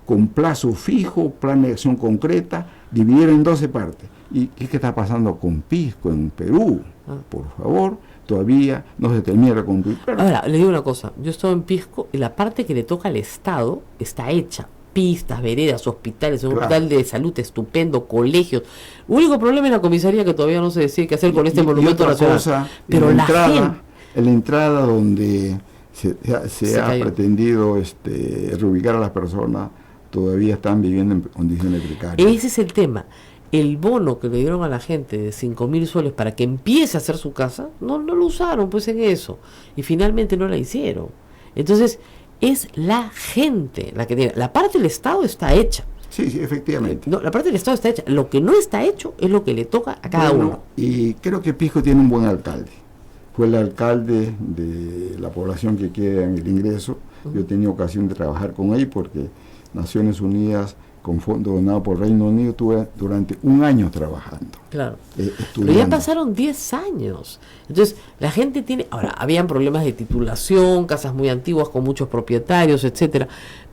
con plazo fijo, plan de acción concreta, dividieron en 12 partes. ¿Y qué está pasando con Pisco en Perú? Por favor, todavía no se termina de reconstruir. Ahora, le digo una cosa, yo he estado en Pisco y la parte que le toca al Estado está hecha. Pistas, veredas, hospitales, un hospital de salud estupendo, colegios. El único problema es la comisaría, que todavía no se decide qué hacer con este monumento nacional. Cosa, pero en la entrada donde se ha pretendido reubicar a las personas, todavía están viviendo en condiciones precarias. Ese es el tema. El bono que le dieron a la gente de 5.000 soles para que empiece a hacer su casa, no lo usaron pues en eso. Y finalmente no la hicieron. Entonces, es la gente la que tiene. La parte del Estado está hecha. Sí, efectivamente. No, la parte del Estado está hecha. Lo que no está hecho es lo que le toca a cada uno. Y creo que Pisco tiene un buen alcalde. Fue el alcalde de la población que queda en el ingreso. Yo he tenido ocasión de trabajar con él porque Naciones Unidas, con fondos donados por Reino Unido, estuve durante 1 año trabajando. Claro. Pero ya pasaron 10 años. Entonces, la gente tiene... Ahora, habían problemas de titulación, casas muy antiguas con muchos propietarios, etcétera.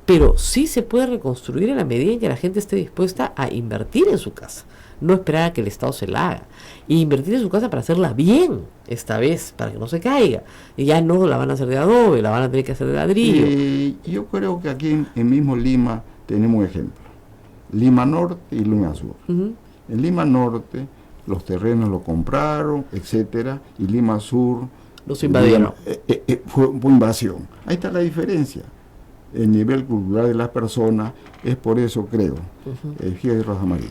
Pero sí se puede reconstruir en la medida en que la gente esté dispuesta a invertir en su casa. No esperar a que el Estado se la haga. Y invertir en su casa para hacerla bien, esta vez, para que no se caiga. Y ya no la van a hacer de adobe, la van a tener que hacer de ladrillo. Yo creo que aquí en mismo Lima tenemos un ejemplo. Lima Norte y Lima Sur. En Lima Norte los terrenos los compraron, etcétera, y Lima Sur los invadieron. Fue invasión. Ahí está la diferencia. El nivel cultural de las personas, es por eso creo, fíjate, Rosa María,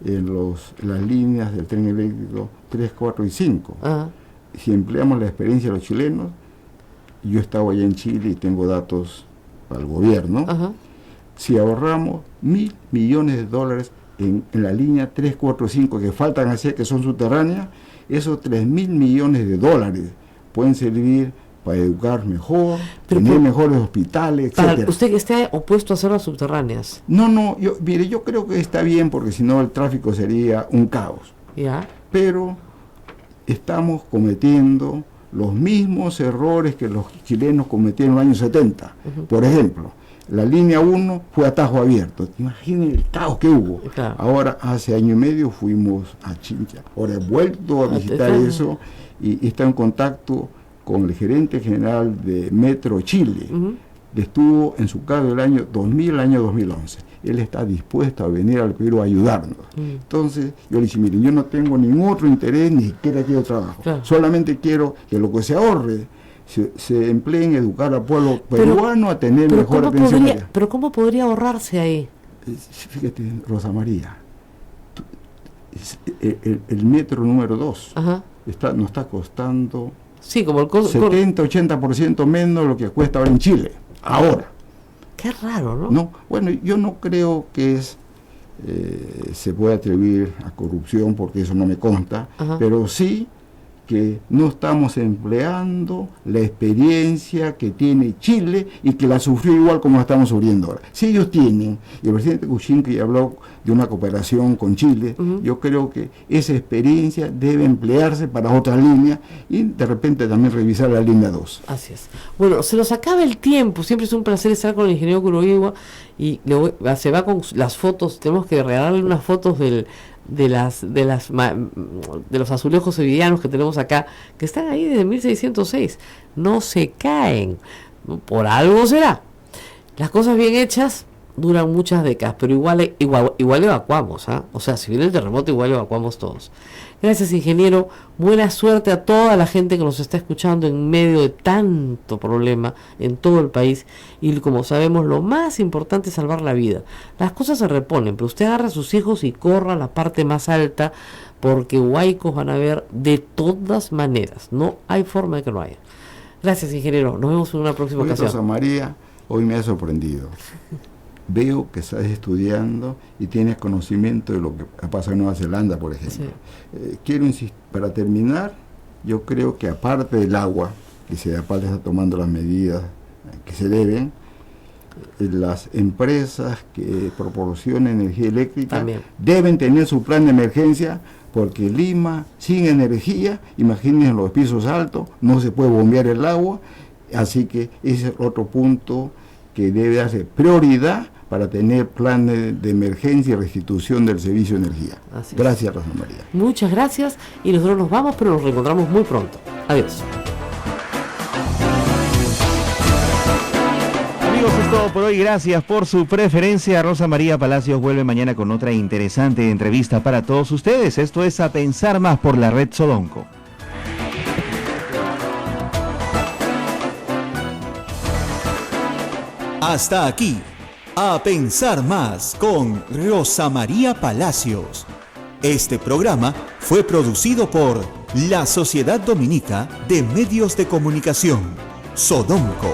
en las líneas del tren eléctrico 3, 4 y 5, si empleamos la experiencia de los chilenos, yo he estado allá en Chile y tengo datos para el gobierno, si ahorramos $1.000 millones en la línea 3, 4, 5 que faltan hacer, que son subterráneas, esos $3.000 millones pueden servir para educar mejor, tener mejores hospitales, etc. ¿Usted que esté opuesto a hacer las subterráneas? No, yo creo que está bien, porque si no el tráfico sería un caos. ¿Ya? Pero estamos cometiendo los mismos errores que los chilenos cometieron en los años 70. Por ejemplo, la línea 1 fue a tajo abierto. Imaginen el caos que hubo. Claro. Ahora, hace año y medio fuimos a Chincha. Ahora he vuelto a visitar eso y está en contacto con el gerente general de Metro Chile. Estuvo en su cargo el año 2000 al año 2011. Él está dispuesto a venir al Perú a ayudarnos. Entonces, yo le dije, miren, yo no tengo ningún otro interés, ni siquiera quiero trabajo. Claro. Solamente quiero que lo que se ahorre se emplee en educar al pueblo peruano a tener mejor atención. Pero ¿cómo podría ahorrarse ahí? Fíjate, Rosa María, el metro número 2 nos está costando como el 70-80% menos lo que cuesta ahora en Chile. Ahora. Qué raro, ¿no? No, bueno, yo no creo que se pueda atribuir a corrupción, porque eso no me consta, pero sí que no estamos empleando la experiencia que tiene Chile y que la sufrió igual como la estamos sufriendo ahora. Si ellos tienen, y el presidente Kuczynski habló de una cooperación con Chile, yo creo que esa experiencia debe emplearse para otras líneas y de repente también revisar la línea 2. Así es. Bueno, se nos acaba el tiempo, siempre es un placer estar con el ingeniero Kurowiwa y se va con las fotos, tenemos que regalarle unas fotos de los azulejos sevillanos que tenemos acá, que están ahí desde 1606, no se caen, por algo será. Las cosas bien hechas duran muchas décadas, pero igual evacuamos, o sea, si viene el terremoto igual evacuamos todos. Gracias, ingeniero, buena suerte a toda la gente que nos está escuchando en medio de tanto problema en todo el país, y como sabemos, lo más importante es salvar la vida. Las cosas se reponen, pero usted agarra a sus hijos y corra a la parte más alta, porque huaicos van a haber de todas maneras, no hay forma de que no haya. Gracias, ingeniero, nos vemos en una próxima ocasión. Rosa María, hoy me ha sorprendido. Veo que estás estudiando y tienes conocimiento de lo que ha pasado en Nueva Zelanda, por ejemplo. Quiero insistir, para terminar, yo creo que aparte del agua, que CEDAPAL está tomando las medidas que se deben, las empresas que proporcionan energía eléctrica también deben tener su plan de emergencia, porque Lima, sin energía, imagínense, en los pisos altos, no se puede bombear el agua, así que ese es otro punto que debe darse prioridad para tener planes de emergencia y restitución del servicio de energía. Gracias, Rosa María. Muchas gracias, y nosotros nos vamos, pero nos reencontramos muy pronto. Adiós. Amigos, es todo por hoy. Gracias por su preferencia. Rosa María Palacios vuelve mañana con otra interesante entrevista para todos ustedes. Esto es A Pensar Más por la red Sodonco. Hasta aquí, A Pensar Más con Rosa María Palacios. Este programa fue producido por la Sociedad Dominica de Medios de Comunicación, Sodonco.